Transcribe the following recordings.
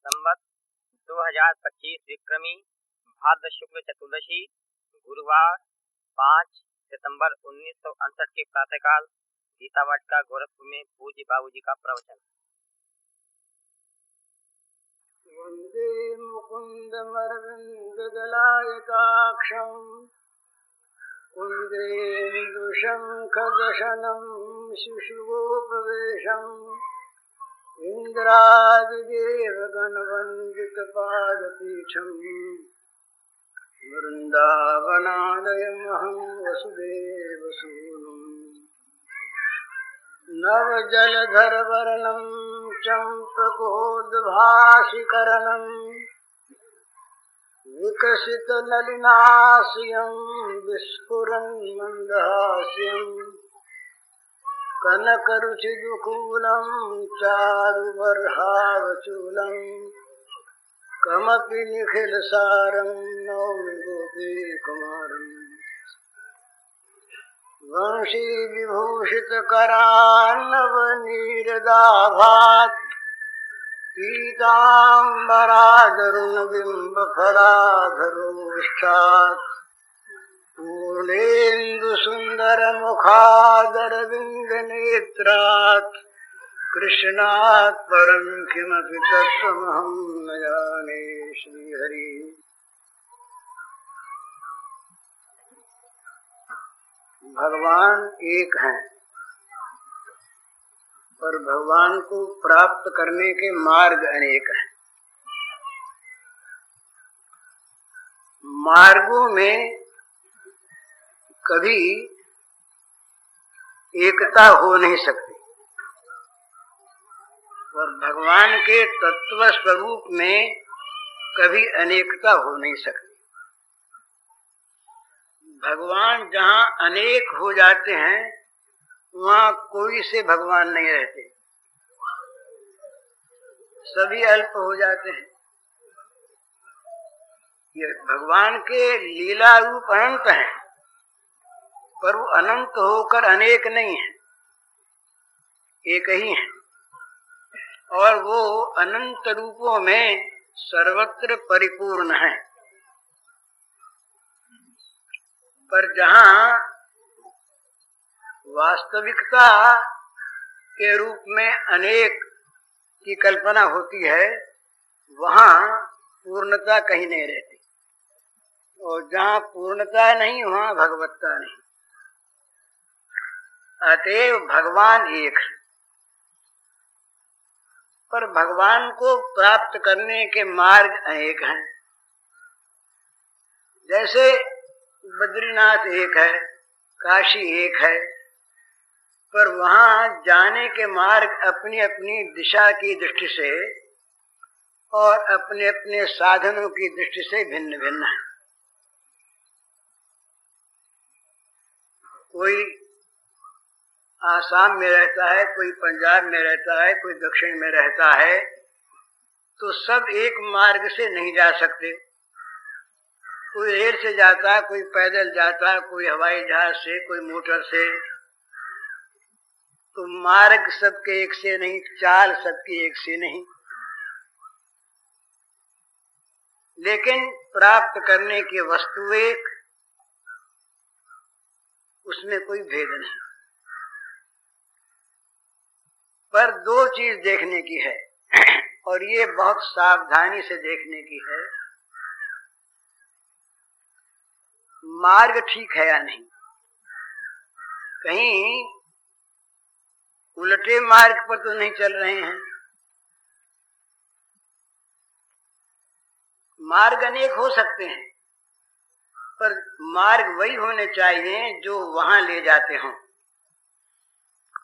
संवत 2025 विक्रमी भाद्र शुक्ल चतुर्दशी गुरुवार 5 सितंबर 1968 के प्रातःकाल गीता वाटिका गोरखपुर में पूज्य बाबूजी का प्रवचन। वंदे मुकुन्दमरविन्ददलायताक्षं कुन्देन्दुशङ्खदशनं शिशुगोपवेशम् इन्द्रादिदेवगणवन्दितपादपीठम् वृन्दावनालयमहं वसुदेवसूनुम् नवजलधरवर्णं चम्पकोद्भासिकरणं विकसितनलिनास्यं विस्फुरन् मन्दहास्यं कनकरुचिदुकूलं चारुबर्हावचूलं कमपि निखिलसारं नौमि गोपीकुमारम् वंशीविभूषितकरान्नवनीरदाभात् पीताम्बरादरुणबिम्बफलाधरोष्ठात् पूर्णेन्दुसुन्दरमुखादरविन्दनेत्रात् कृष्णात् परं किमपि तत्त्वमहं न जाने। श्रीहरि भगवान एक हैं और भगवान को प्राप्त करने के मार्ग अनेक हैं। मार्गों में कभी एकता हो नहीं सकती और भगवान के तत्व स्वरूप में कभी अनेकता हो नहीं सकती। भगवान जहाँ अनेक हो जाते हैं वहाँ कोई से भगवान नहीं रहते, सभी अल्प हो जाते हैं। ये भगवान के लीला रूप अनंत हैं पर वो अनंत होकर अनेक नहीं है, एक ही है और वो अनंत रूपों में सर्वत्र परिपूर्ण है। पर जहाँ वास्तविकता के रूप में अनेक की कल्पना होती है वहाँ पूर्णता कहीं नहीं रहती और जहाँ पूर्णता नहीं वहाँ भगवत्ता नहीं। अतएव भगवान एक है पर भगवान को प्राप्त करने के मार्ग अनेक हैं। जैसे बद्रीनाथ एक है, काशी एक है, पर वहाँ जाने के मार्ग अपनी अपनी दिशा की दृष्टि से और अपने अपने साधनों की दृष्टि से भिन्न भिन्न है। कोई आसाम में रहता है, कोई पंजाब में रहता है, कोई दक्षिण में रहता है, तो सब एक मार्ग से नहीं जा सकते। कोई रेल से जाता, कोई पैदल जाता, कोई हवाई जहाज से, कोई मोटर से। तो मार्ग सबके एक से नहीं, चाल सबकी एक से नहीं, लेकिन प्राप्त करने की वस्तु एक, उसमें कोई भेद नहीं। पर दो चीज देखने की है और ये बहुत सावधानी से देखने की है, मार्ग ठीक है या नहीं। कहीं उल्टे मार्ग पर तो नहीं चल रहे हैं। मार्ग अनेक हो सकते हैं पर मार्ग वही होने चाहिए जो वहां ले जाते हों,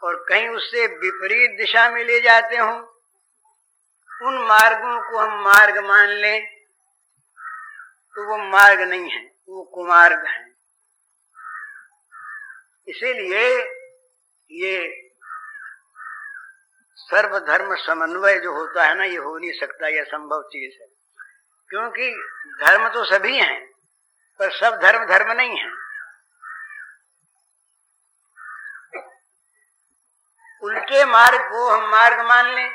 और कहीं उससे विपरीत दिशा में ले जाते हों उन मार्गों को हम मार्ग मान लें तो वो मार्ग नहीं है, वो कुमार्ग है। इसीलिए ये सर्वधर्म समन्वय जो होता है ना, ये हो नहीं सकता, यह असंभव चीज है। क्योंकि धर्म तो सभी हैं पर सब धर्म धर्म नहीं है। उल्टे मार्ग को हम मार्ग मान लें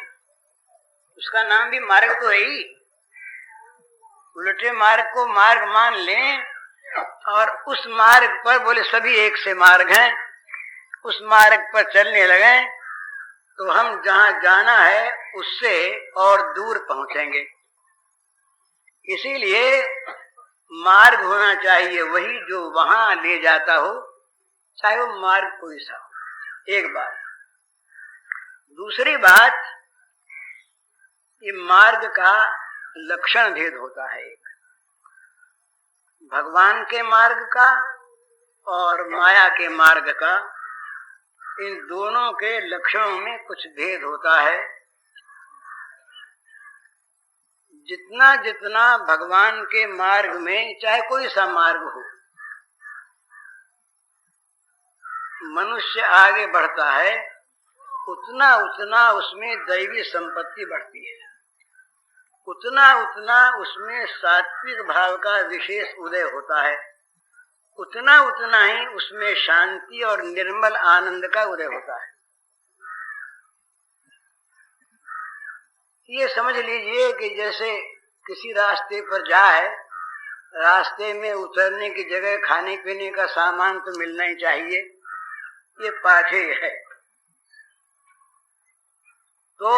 उसका नाम भी मार्ग तो है ही। उल्टे मार्ग को मार्ग मान लें और उस मार्ग पर बोले सभी एक से मार्ग हैं, उस मार्ग पर चलने लगे तो हम जहां जाना है उससे और दूर पहुंचेंगे। इसीलिए मार्ग होना चाहिए वही जो वहां ले जाता हो, चाहे वो मार्ग कोई सा हो। एक बात। दूसरी बात, ये मार्ग का लक्षण भेद होता है। एक भगवान के मार्ग का और माया के मार्ग का, इन दोनों के लक्षणों में कुछ भेद होता है। जितना जितना भगवान के मार्ग में, चाहे कोई सा मार्ग हो, मनुष्य आगे बढ़ता है, उतना उतना उसमें दैवी संपत्ति बढ़ती है, उतना उतना उसमें सात्विक भाव का विशेष उदय होता है, उतना उतना ही उसमें शांति और निर्मल आनंद का उदय होता है। ये समझ लीजिए कि जैसे किसी रास्ते पर जाए, रास्ते में उतरने की जगह खाने पीने का सामान तो मिलना ही चाहिए, ये पाठे है। तो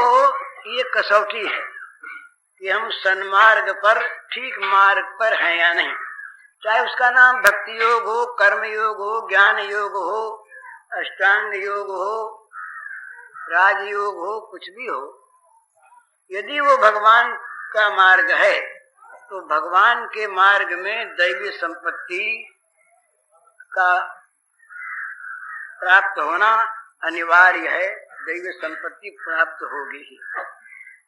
ये कसौटी है कि हम सन्मार्ग पर, ठीक मार्ग पर हैं या नहीं। चाहे उसका नाम भक्ति योग हो, कर्म योग हो, ज्ञान योग हो, अष्टांग योग हो, राजयोग हो, कुछ भी हो, यदि वो भगवान का मार्ग है तो भगवान के मार्ग में दैवी संपत्ति का प्राप्त होना अनिवार्य है। दैवी संपत्ति प्राप्त होगी ही,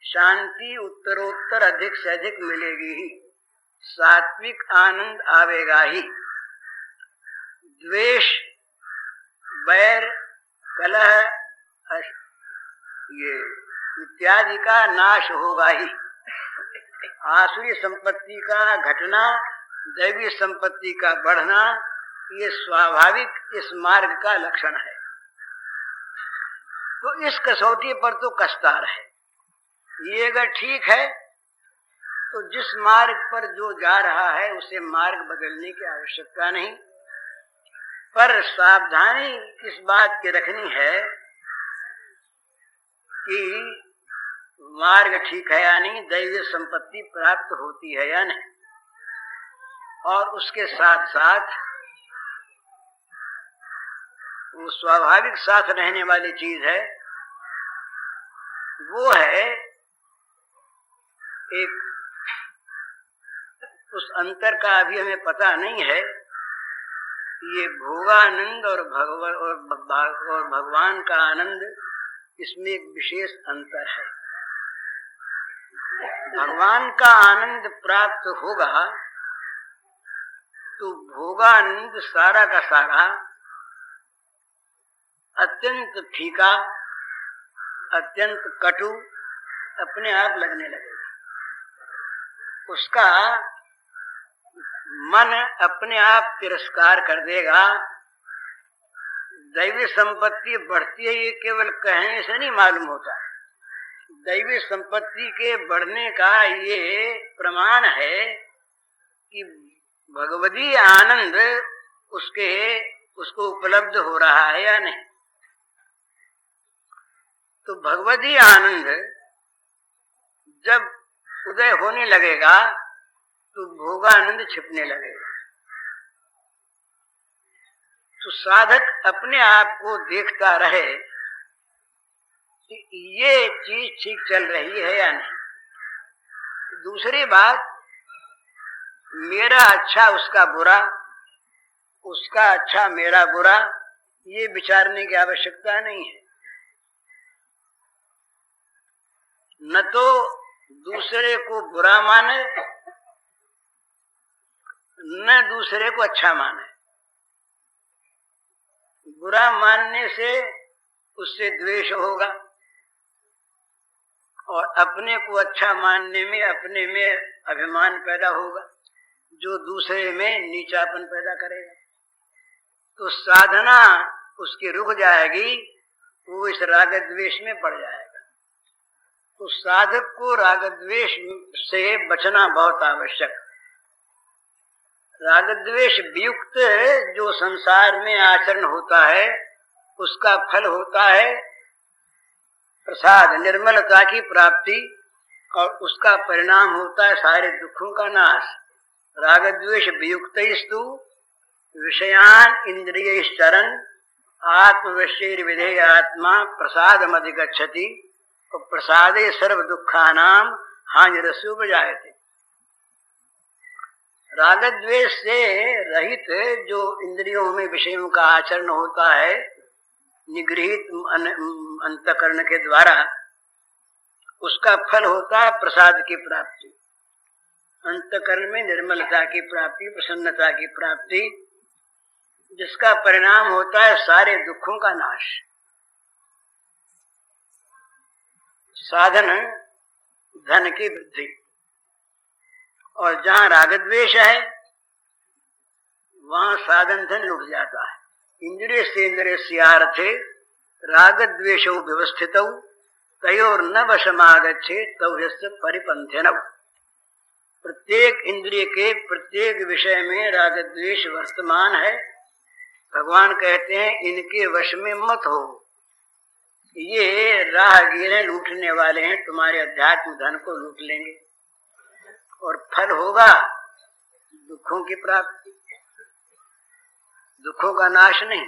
शांति उत्तरोत्तर अधिक से अधिक मिलेगी ही, सात्विक आनंद आवेगा ही, द्वेष, बैर, कलह, ये इत्यादि का नाश होगा ही। आसुरी संपत्ति का घटना, दैवी संपत्ति का बढ़ना, ये स्वाभाविक इस मार्ग का लक्षण है। तो इस कसौटी पर तो कस्तार है। ये अगर ठीक है तो जिस मार्ग पर जो जा रहा है उसे मार्ग बदलने की आवश्यकता नहीं, पर सावधानी इस बात की रखनी है कि मार्ग ठीक है या नहीं, दैवी संपत्ति प्राप्त होती है या नहीं। और उसके साथ साथ वो स्वाभाविक साथ रहने वाली चीज है, वो है एक, उस अंतर का अभी हमें पता नहीं है। ये भोगानंद और भगवान का आनंद, इसमें एक विशेष अंतर है। भगवान का आनंद प्राप्त होगा तो भोगानंद सारा का सारा अत्यंत फीका, अत्यंत कटु अपने आप लगने लगेगा। उसका मन अपने आप तिरस्कार कर देगा। दैवी संपत्ति बढ़ती है ये केवल कहने से नहीं मालूम होता, दैवी संपत्ति के बढ़ने का ये प्रमाण है कि भगवती आनंद उसको उपलब्ध हो रहा है या नहीं। तो भगवती आनंद जब उदय होने लगेगा तो भोगानंद छिपने लगेगा। तो साधक अपने आप को देखता रहे कि ये चीज ठीक चल रही है या नहीं। दूसरी बात, मेरा अच्छा उसका बुरा, उसका अच्छा मेरा बुरा, ये विचारने की आवश्यकता नहीं है। न तो दूसरे को बुरा माने, न दूसरे को अच्छा माने। बुरा मानने से उससे द्वेष होगा और अपने को अच्छा मानने में अपने में अभिमान पैदा होगा, जो दूसरे में नीचापन पैदा करेगा। तो साधना उसकी रुक जाएगी, वो इस राग द्वेष में पड़ जाएगा। तो साधक को राग द्वेष से बचना बहुत आवश्यक। राग द्वेष वियुक्त जो संसार में आचरण होता है उसका फल होता है प्रसाद, निर्मलता की प्राप्ति, और उसका परिणाम होता है सारे दुखों का नाश। राग द्वेष वियुक्तस्तु विषयान इंद्रियश्चरन् आत्मवश्यैर्विधेय आत्मा प्रसादमधिगच्छति और प्रसादे सर्व दुखानां हानिरस्योपजायते। राग द्वेष से रहित जो इंद्रियों में विषयों का आचरण होता है निगृहित अंतःकरण के द्वारा, उसका फल होता है प्रसाद की प्राप्ति, अंतःकरण में निर्मलता की प्राप्ति, प्रसन्नता की प्राप्ति, जिसका परिणाम होता है सारे दुखों का नाश। साधन धन की वृद्धि, और जहां राग द्वेष है वहां साधन धन लुट जाता है। इंद्रिय सेन्द्रियस्यार्थे राग द्वेषौ व्यवस्थितौ तयोर न वशमागच्छे तौ ह्यस्य परिपंथिनौ। प्रत्येक इंद्रिय के प्रत्येक विषय में राग द्वेष वर्तमान है। भगवान कहते हैं इनके वश में मत हो, ये राहगीर हैं, लूटने वाले हैं, तुम्हारे अध्यात्म धन को लूट लेंगे और फल होगा दुखों की प्राप्ति, दुखों का नाश नहीं।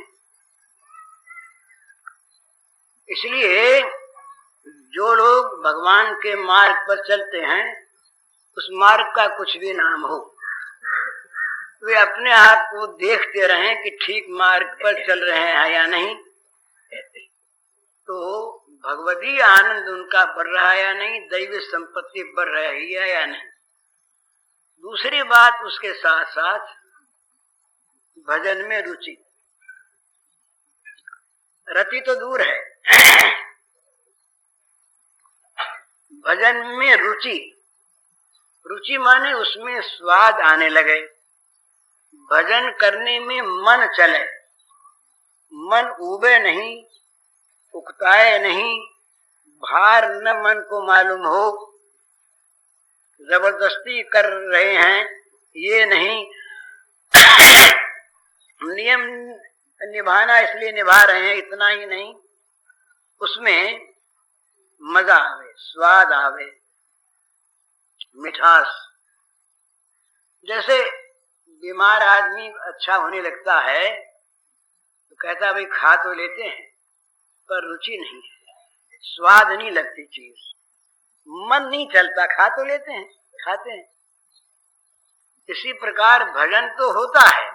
इसलिए जो लोग भगवान के मार्ग पर चलते हैं, उस मार्ग का कुछ भी नाम हो, वे अपने आप को देखते रहें कि ठीक मार्ग पर चल रहे हैं या नहीं, तो भगवती आनंद उनका बढ़ रहा है या नहीं, दैवी संपत्ति बढ़ रही है या नहीं। दूसरी बात, उसके साथ साथ भजन में रुचि। रति तो दूर है, भजन में रुचि। रुचि माने उसमें स्वाद आने लगे, भजन करने में मन चले, मन उबे नहीं, उकताए नहीं, भार न मन को मालूम हो, जबरदस्ती कर रहे हैं ये नहीं, नियम निभाना इसलिए निभा रहे हैं इतना ही नहीं, उसमें मजा आवे, स्वाद आवे, मिठास। जैसे बीमार आदमी अच्छा होने लगता है तो कहता है भाई खा तो लेते हैं पर रुचि नहीं है, स्वाद नहीं लगती चीज, मन नहीं चलता, खा तो लेते हैं, खाते हैं। इसी प्रकार भजन तो होता है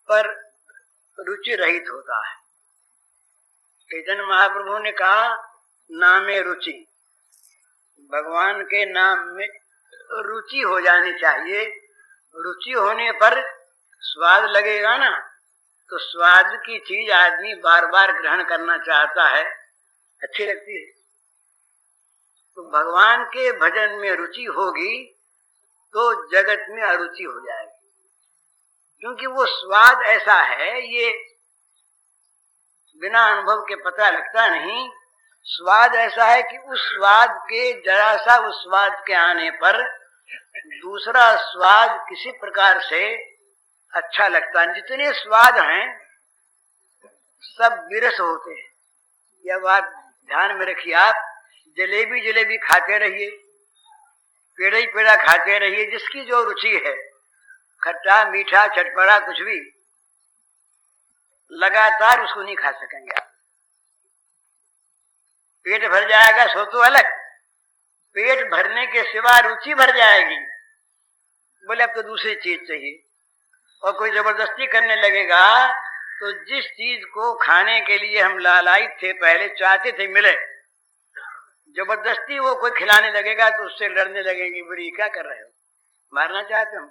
पर रुचि रहित होता है। चैतन्य महाप्रभु ने कहा नामे रुचि, भगवान के नाम में रुचि हो जानी चाहिए। रुचि होने पर स्वाद लगेगा ना, तो स्वाद की चीज आदमी बार बार ग्रहण करना चाहता है, अच्छी लगती है। तो भगवान के भजन में रुचि होगी तो जगत में अरुचि हो जाएगी, क्योंकि वो स्वाद ऐसा है, ये बिना अनुभव के पता लगता नहीं। स्वाद ऐसा है कि उस स्वाद के जरा सा उस स्वाद के आने पर दूसरा स्वाद किसी प्रकार से अच्छा लगता है। जितने स्वाद हैं सब विरस होते हैं। यह बात ध्यान में रखिए आप। जलेबी जलेबी खाते रहिए, पेड़ा ही पेड़ा खाते रहिए, जिसकी जो रुचि है, खट्टा मीठा चटपटा कुछ भी, लगातार उसको नहीं खा सकेंगे आप। पेट भर जाएगा सो तो अलग, पेट भरने के सिवा रुचि भर जाएगी, बोले अब तो दूसरी चीज चाहिए, और कोई जबरदस्ती करने लगेगा तो जिस चीज को खाने के लिए हम लालायित थे, पहले चाहते थे मिले, जबरदस्ती वो कोई खिलाने लगेगा तो उससे लड़ने लगेगी, बुरी क्या कर रहे हो, मारना चाहते हो।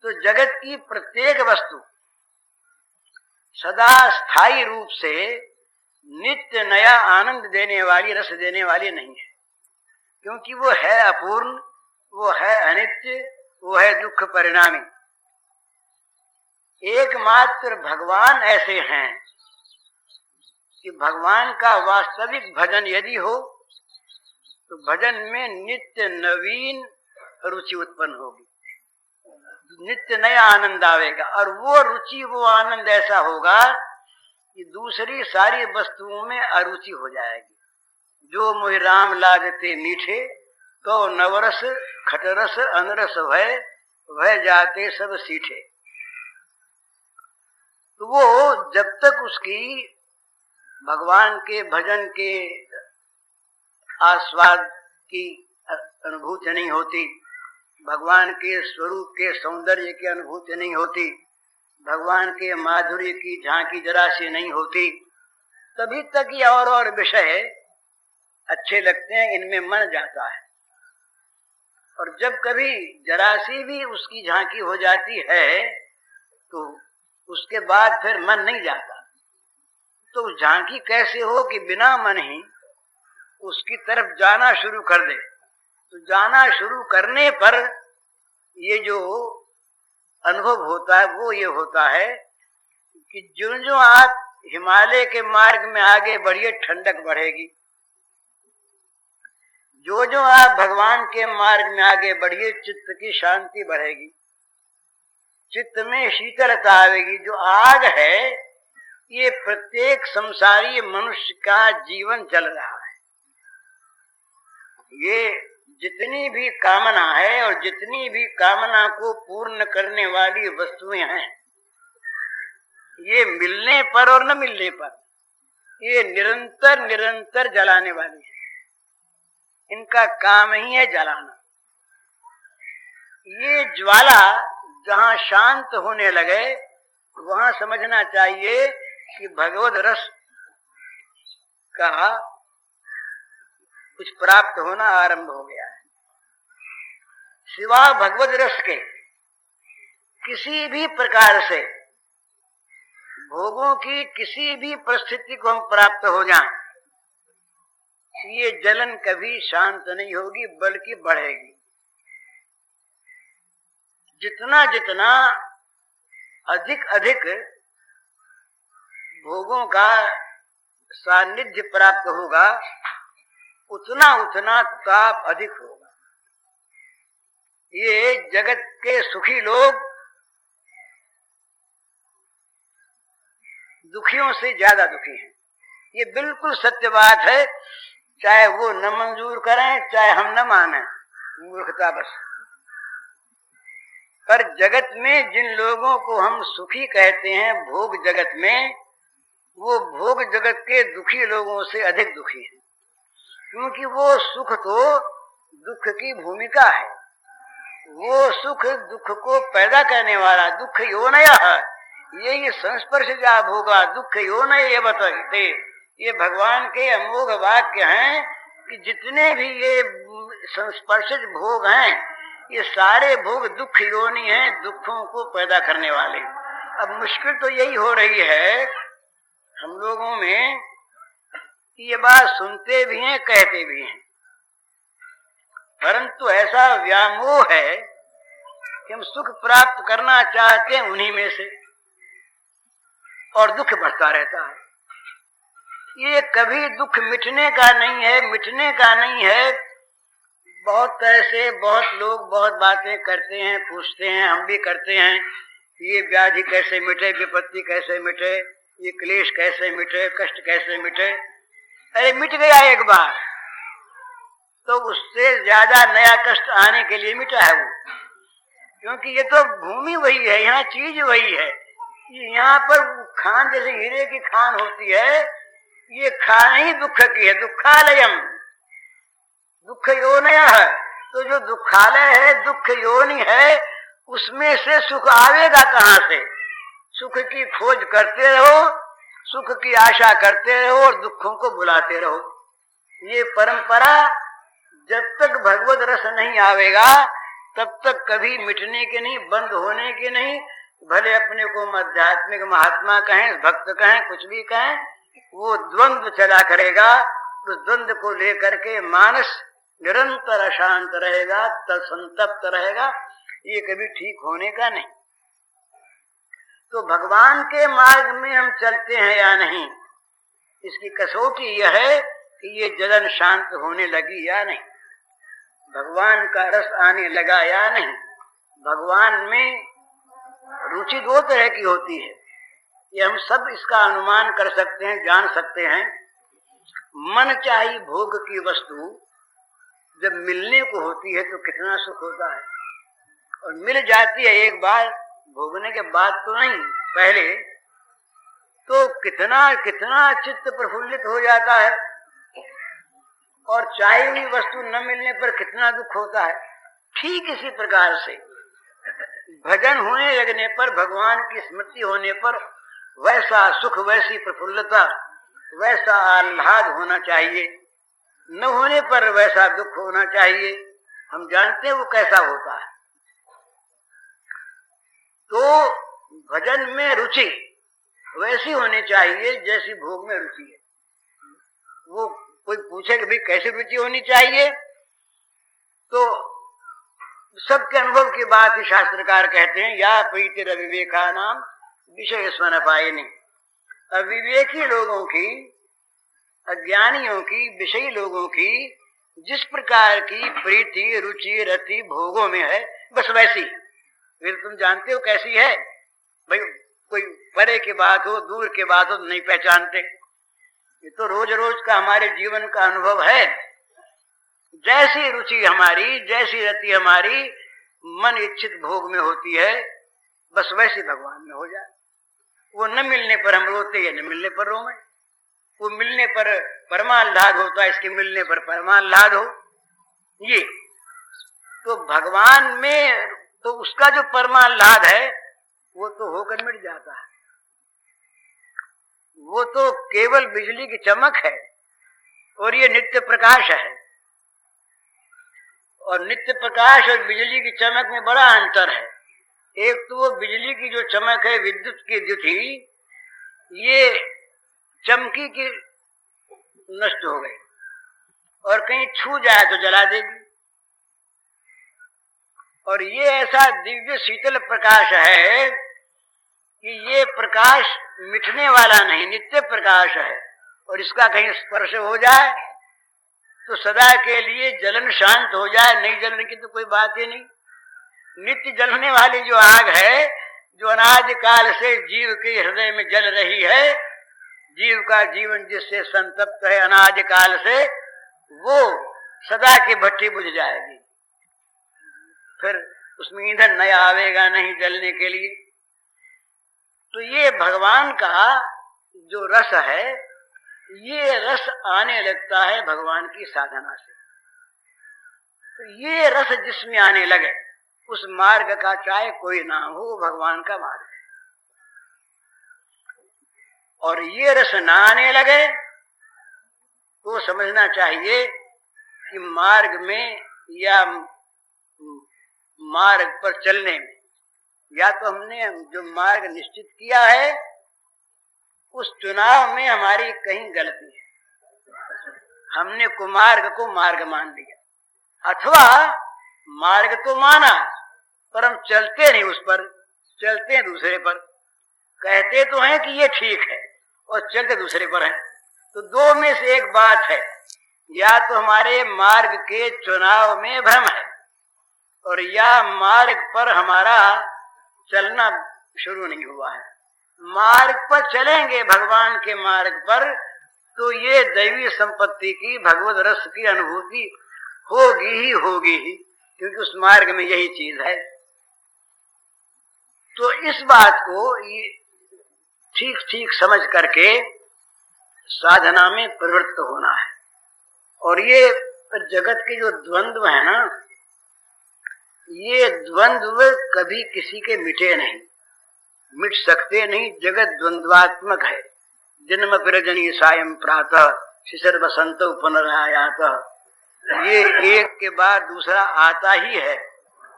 तो जगत की प्रत्येक वस्तु सदा स्थायी रूप से नित्य नया आनंद देने वाली, रस देने वाली नहीं है, क्योंकि वो है अपूर्ण, वो है अनित्य, वो है दुख परिणामी। एकमात्र भगवान ऐसे हैं कि भगवान का वास्तविक भजन यदि हो तो भजन में नित्य नवीन रुचि उत्पन्न होगी, नित्य नया आनंद आवेगा। और वो रुचि, वो आनंद ऐसा होगा कि दूसरी सारी वस्तुओं में अरुचि हो जाएगी। जो मोहि राम लागते मीठे, तो नवरस खटरस अनरस भय, वह जाते सब सीठे। तो वो जब तक उसकी भगवान के भजन के आस्वाद की अनुभूति नहीं होती, भगवान के स्वरूप के सौंदर्य की अनुभूति नहीं होती, भगवान के माधुर्य की झांकी जरा सी नहीं होती, तभी तक ये और विषय अच्छे लगते हैं, इनमें मन जाता है। और जब कभी जरा सी भी उसकी झांकी हो जाती है तो उसके बाद फिर मन नहीं जाता। तो झांकी कैसे हो कि बिना मन ही उसकी तरफ जाना शुरू कर दे। तो जाना शुरू करने पर ये जो अनुभव होता है वो ये होता है कि जो आप हिमालय के मार्ग में आगे बढ़िए ठंडक बढ़ेगी, जो आप भगवान के मार्ग में आगे बढ़िए चित्त की शांति बढ़ेगी, चित्त में शीतलता आवेगी। जो आग है ये प्रत्येक संसारी मनुष्य का जीवन जल रहा है। ये जितनी भी कामना है और जितनी भी कामना को पूर्ण करने वाली वस्तुएं हैं, ये मिलने पर और न मिलने पर ये निरंतर निरंतर जलाने वाली है। इनका काम ही है जलाना। ये ज्वाला जहां शांत होने लगे वहां समझना चाहिए कि भगवद रस का कुछ प्राप्त होना आरंभ हो गया है। सिवा भगवद रस के किसी भी प्रकार से भोगों की किसी भी परिस्थिति को हम प्राप्त हो जाएं, ये जलन कभी शांत नहीं होगी बल्कि बढ़ेगी। जितना जितना अधिक अधिक भोगों का सानिध्य प्राप्त होगा उतना उतना ताप अधिक होगा। ये जगत के सुखी लोग दुखियों से ज्यादा दुखी हैं। ये बिल्कुल सत्य बात है, चाहे वो न मंजूर करें चाहे हम न माने, मूर्खता बस। पर जगत में जिन लोगों को हम सुखी कहते हैं भोग जगत में, वो भोग जगत के दुखी लोगों से अधिक दुखी है। क्योंकि वो सुख तो दुख की भूमिका है। वो सुख दुख को पैदा करने वाला, दुख योनय है, यही संस्पर्श जा भोगा दुख योनय ये बताते। ये भगवान के अमोघ वाक्य हैं कि जितने भी ये संस्पर्शित भोग हैं ये सारे भोग दुख योनि हैं, दुखों को पैदा करने वाले। अब मुश्किल तो यही हो रही है हम लोगों में कि ये बात सुनते भी हैं कहते भी हैं, परंतु ऐसा व्यामोह है कि हम सुख प्राप्त करना चाहते हैं उन्हीं में से और दुख बढ़ता रहता है। ये कभी दुख मिटने का नहीं है, मिटने का नहीं है। बहुत ऐसे बहुत लोग बहुत बातें करते हैं, पूछते हैं, हम भी करते हैं, ये व्याधि कैसे मिटे, विपत्ति कैसे मिटे, ये क्लेश कैसे मिटे, कष्ट कैसे मिटे। अरे मिट गया एक बार तो उससे ज्यादा नया कष्ट आने के लिए मिटा है वो। क्योंकि ये तो भूमि वही है, यहाँ चीज वही है। यहाँ पर खान जैसे हीरे की खान होती है, ये खान ही दुख की है। दुखालयम, दुख योनय है। तो जो दुखालय है, दुख योनि है, उसमें से सुख आवेगा कहाँ से? सुख की खोज करते रहो, सुख की आशा करते रहो और दुखों को बुलाते रहो। ये परंपरा जब तक भगवत रस नहीं आवेगा तब तक कभी मिटने के नहीं, बंद होने के नहीं। भले अपने को आध्यात्मिक महात्मा कहें, भक्त कहें, कुछ भी कहें, वो द्वंद्व चला करेगा। उस द्वंद्व को लेकर के मानस निरंतर अशांत रहेगा, संतप्त रहेगा। ये कभी ठीक होने का नहीं। तो भगवान के मार्ग में हम चलते हैं या नहीं, इसकी कसौटी यह है कि ये जलन शांत होने लगी या नहीं, भगवान का रस आने लगा या नहीं। भगवान में रुचि दो तरह की होती है, ये हम सब इसका अनुमान कर सकते हैं, जान सकते हैं। मन चाही भोग की वस्तु जब मिलने को होती है तो कितना सुख होता है, और मिल जाती है एक बार, भोगने के बाद तो नहीं, पहले तो कितना कितना चित्त प्रफुल्लित हो जाता है, और चाही हुई वस्तु न मिलने पर कितना दुख होता है। ठीक इसी प्रकार से भजन होने लगने पर, भगवान की स्मृति होने पर वैसा सुख, वैसी प्रफुल्लता, वैसा आह्लाद होना चाहिए, न होने पर वैसा दुख होना चाहिए। हम जानते हैं वो कैसा होता है। तो भजन में रुचि वैसी होनी चाहिए जैसी भोग में रुचि है। वो कोई पूछे कि भाई कैसे रुचि होनी चाहिए, तो सबके अनुभव की बात ही शास्त्रकार कहते हैं, या प्रीतिर अविवेका नाम विषय स्वन पायनी। अविवेकी लोगों की, अज्ञानियों की, विषयी लोगों की जिस प्रकार की प्रीति, रुचि, रति भोगों में है, बस वैसी फिर तुम जानते हो कैसी है। भाई कोई परे की बात हो, दूर की बात हो, नहीं पहचानते। ये तो रोज रोज का हमारे जीवन का अनुभव है। जैसी रुचि हमारी, जैसी रति हमारी मन इच्छित भोग में होती है, बस वैसी भगवान में हो जाए। वो न मिलने पर हम रोते हैं, न मिलने पर रोए। वो मिलने पर परमाह्लाद होता है, इसके मिलने पर परमाह्लाद हो। ये तो भगवान में तो उसका जो परमाह्लाद है वो तो होकर मिट जाता है। वो तो केवल बिजली की चमक है, और ये नित्य प्रकाश है। और नित्य प्रकाश और बिजली की चमक में बड़ा अंतर है। एक तो वो बिजली की जो चमक है, विद्युत की द्युति, ये चमकी की नष्ट हो गई, और कहीं छू जाए तो जला देगी। और ये ऐसा दिव्य शीतल प्रकाश है कि ये प्रकाश मिटने वाला नहीं, नित्य प्रकाश है। और इसका कहीं स्पर्श हो जाए तो सदा के लिए जलन शांत हो जाए, नहीं जलने की तो कोई बात ही नहीं। नित्य जलने वाली जो आग है, जो अनादि काल से जीव के हृदय में जल रही है, जीव का जीवन जिससे संतप्त है अनादि काल से, वो सदा की भट्टी बुझ जाएगी। फिर उसमें ईंधन नया आवेगा नहीं जलने के लिए। तो ये भगवान का जो रस है, ये रस आने लगता है भगवान की साधना से। तो ये रस जिसमें आने लगे, उस मार्ग का चाहे कोई नाम हो, भगवान का मार्ग है। और ये रस ना आने लगे तो समझना चाहिए कि मार्ग में या मार्ग पर चलने में, या तो हमने जो मार्ग निश्चित किया है उस चुनाव में हमारी कहीं गलती है, हमने कुमार्ग को मार्ग मान लिया, अथवा मार्ग तो माना पर हम चलते नहीं उस पर, चलते हैं दूसरे पर। कहते तो हैं कि ये ठीक है और चलते दूसरे पर हैं। तो दो में से एक बात है, या तो हमारे मार्ग के चुनाव में भ्रम है, और या मार्ग पर हमारा चलना शुरू नहीं हुआ है। मार्ग पर चलेंगे, भगवान के मार्ग पर, तो ये दैवी संपत्ति की, भगवत रस की अनुभूति होगी ही होगी ही, क्योंकि उस मार्ग में यही चीज है। तो इस बात को ठीक ठीक समझ करके साधना में प्रवृत्त होना है। और ये जगत के जो द्वंद्व है ना, ये द्वंद्व कभी किसी के मिटे नहीं, मिट सकते नहीं। जगत द्वंद्वात्मक है। जन्म प्रजनी सायं प्रातः शिशिर बसंत पुनरायात, ये एक के बाद दूसरा आता ही है।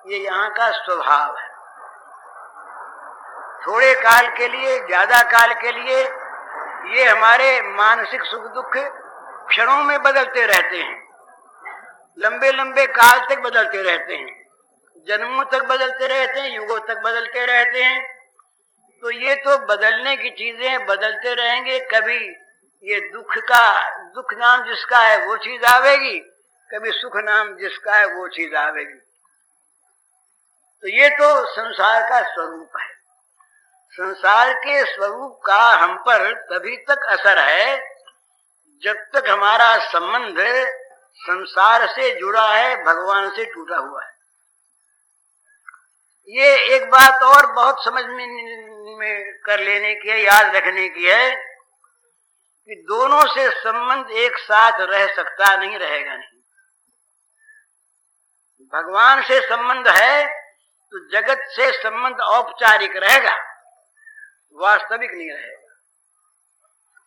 ये यहाँ का स्वभाव है। थोड़े काल के लिए, ज्यादा काल के लिए ये हमारे मानसिक सुख दुख क्षणों में बदलते रहते हैं, लंबे लंबे काल तक बदलते रहते हैं, जन्मों तक बदलते रहते हैं, युगों तक बदलते रहते हैं। तो ये तो बदलने की चीजें बदलते रहेंगे, कभी ये दुख नाम जिसका है वो चीज आवेगी, कभी सुख नाम जिसका है वो चीज आवेगी। तो ये तो संसार का स्वरूप है। संसार के स्वरूप का हम पर तभी तक असर है जब तक हमारा संबंध संसार से जुड़ा है, भगवान से टूटा हुआ है। ये एक बात और बहुत समझ में कर लेने की है, याद रखने की है कि दोनों से संबंध एक साथ रह सकता नहीं, रहेगा नहीं। भगवान से संबंध है तो जगत से संबंध औपचारिक रहेगा, वास्तविक नहीं रहेगा।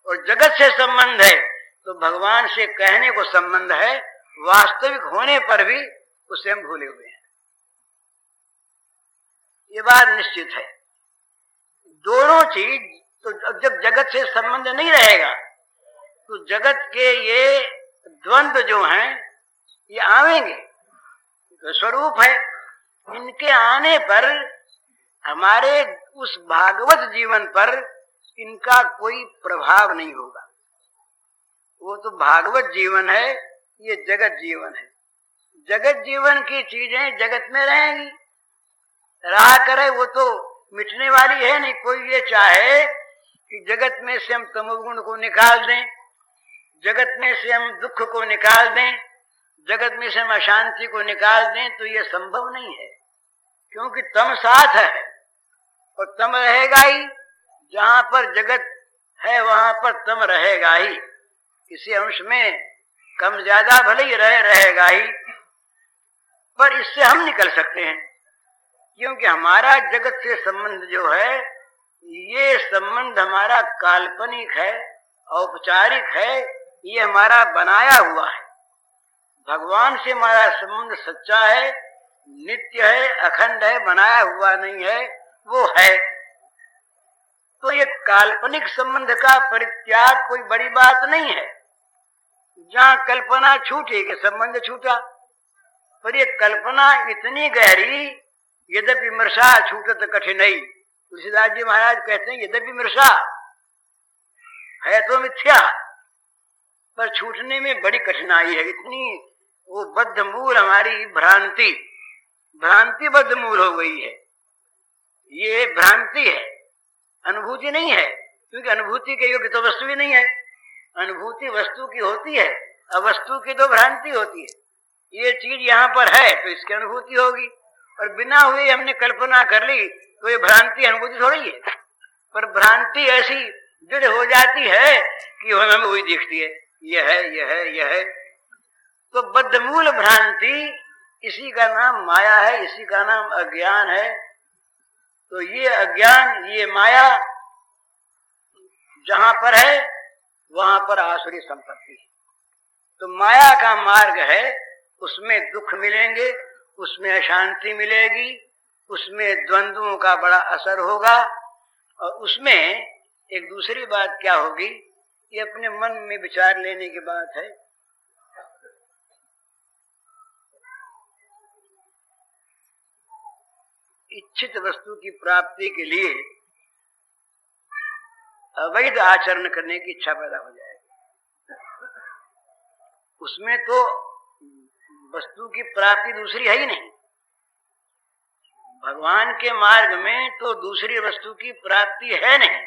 और जगत से संबंध है तो भगवान से कहने को संबंध है, वास्तविक होने पर भी उसे हम भूले हुए हैं। ये बात निश्चित है। दोनों चीज तो जब जगत से संबंध नहीं रहेगा तो जगत के ये द्वंद्व जो हैं ये आवेंगे, तो स्वरूप है। इनके आने पर हमारे उस भागवत जीवन पर इनका कोई प्रभाव नहीं होगा। वो तो भागवत जीवन है, ये जगत जीवन है। जगत जीवन की चीजें जगत में रहेंगी, रहा करे, वो तो मिटने वाली है नहीं। कोई ये चाहे कि जगत में से हम तमोगुण को निकाल दें, जगत में से हम दुख को निकाल दें, जगत में से हम अशांति को निकाल दें, तो ये संभव नहीं है, क्योंकि तम साथ है और तम रहेगा ही। जहां पर जगत है वहां पर तम रहेगा ही, किसी अंश में कम ज्यादा भले ही रहेगा ही, पर इससे हम निकल सकते हैं, क्योंकि हमारा जगत से संबंध जो है ये संबंध हमारा काल्पनिक है, औपचारिक है, ये हमारा बनाया हुआ है। भगवान से हमारा संबंध सच्चा है, नित्य है, अखंड है, बनाया हुआ नहीं है, वो है। तो ये काल्पनिक संबंध का परित्याग कोई बड़ी बात नहीं है। जहां कल्पना छूटी कि संबंध छूटा, पर ये कल्पना इतनी गहरी, यद्यपि मृषा छूटत कठिनाई। तुलसीदास जी महाराज कहते हैं यद्यपि मृषा है तो मिथ्या, पर छूटने में बड़ी कठिनाई है। इतनी वो बद्ध मूल हमारी भ्रांति बद्ध मूल हो गई है। ये भ्रांति है, अनुभूति नहीं है, क्योंकि अनुभूति के योग्य तो वस्तु ही नहीं है। अनुभूति वस्तु की होती है, अवस्तु की तो भ्रांति होती है। ये चीज यहाँ पर है तो इसकी अनुभूति होगी, और बिना हुए हमने कल्पना कर ली तो ये भ्रांति अनुभूति थोड़ी है। पर भ्रांति ऐसी दृढ़ हो जाती है कि हमें वही दिखती है, यह है, यह है, यह है। तो बद्धमूल भ्रांति, इसी का नाम माया है, इसी का नाम अज्ञान है। तो ये अज्ञान, ये माया जहां पर है वहां पर आसुरी संपत्ति। तो माया का मार्ग है, उसमें दुख मिलेंगे, उसमें अशांति मिलेगी, उसमें द्वंद्वों का बड़ा असर होगा। और उसमें एक दूसरी बात क्या होगी, ये अपने मन में विचार लेने की बात है। इच्छित वस्तु की प्राप्ति के लिए अवैध आचरण करने की इच्छा पैदा हो जाएगी। उसमें तो वस्तु की प्राप्ति दूसरी है ही नहीं। भगवान के मार्ग में तो दूसरी वस्तु की प्राप्ति है नहीं,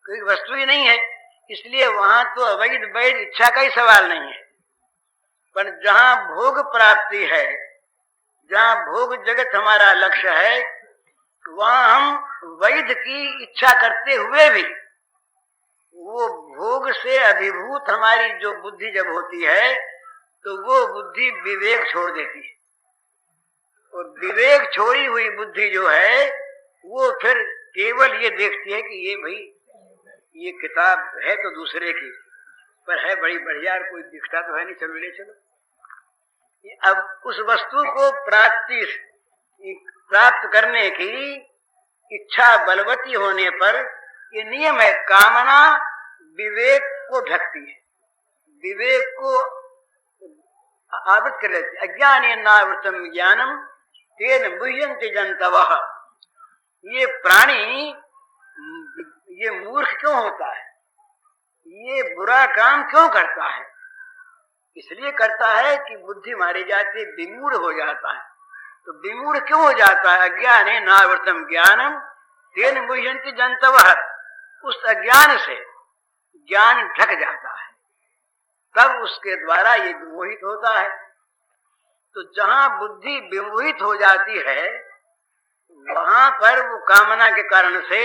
कोई वस्तु ही नहीं है, इसलिए वहां तो अवैध वैध इच्छा का ही सवाल नहीं है। पर जहां भोग प्राप्ति है, जहां भोग जगत हमारा लक्ष्य है, वहां हम वैध की इच्छा करते हुए भी वो भोग से अभिभूत हमारी जो बुद्धि जब होती है तो वो बुद्धि विवेक छोड़ देती है। और विवेक छोड़ी हुई बुद्धि जो है वो फिर केवल ये देखती है कि ये भाई ये किताब है तो दूसरे की, पर है बड़ी बढ़िया, कोई दिखता तो है नहीं, चलो ले चलो। अब उस वस्तु को प्राप्त करने की इच्छा बलवती होने पर ये नियम है, कामना विवेक को ढकती है, विवेक को आवृत कर लेती है। अज्ञानेनावृतम ज्ञानम तेन मुह्यन्ति जन्तवः। ये प्राणी ये मूर्ख क्यों होता है? ये बुरा काम क्यों करता है? इसलिए करता है कि बुद्धि मारी जाती, विमूढ़ हो जाता है। तो विमूढ़ क्यों हो जाता है? अज्ञान है नावृतम ज्ञानम तेन मुह्यन्ति जन्तवः। उस अज्ञान से ज्ञान ढक जाता है, तब उसके द्वारा ये विमोहित होता है। तो जहां बुद्धि विमोहित हो जाती है वहां पर वो कामना के कारण से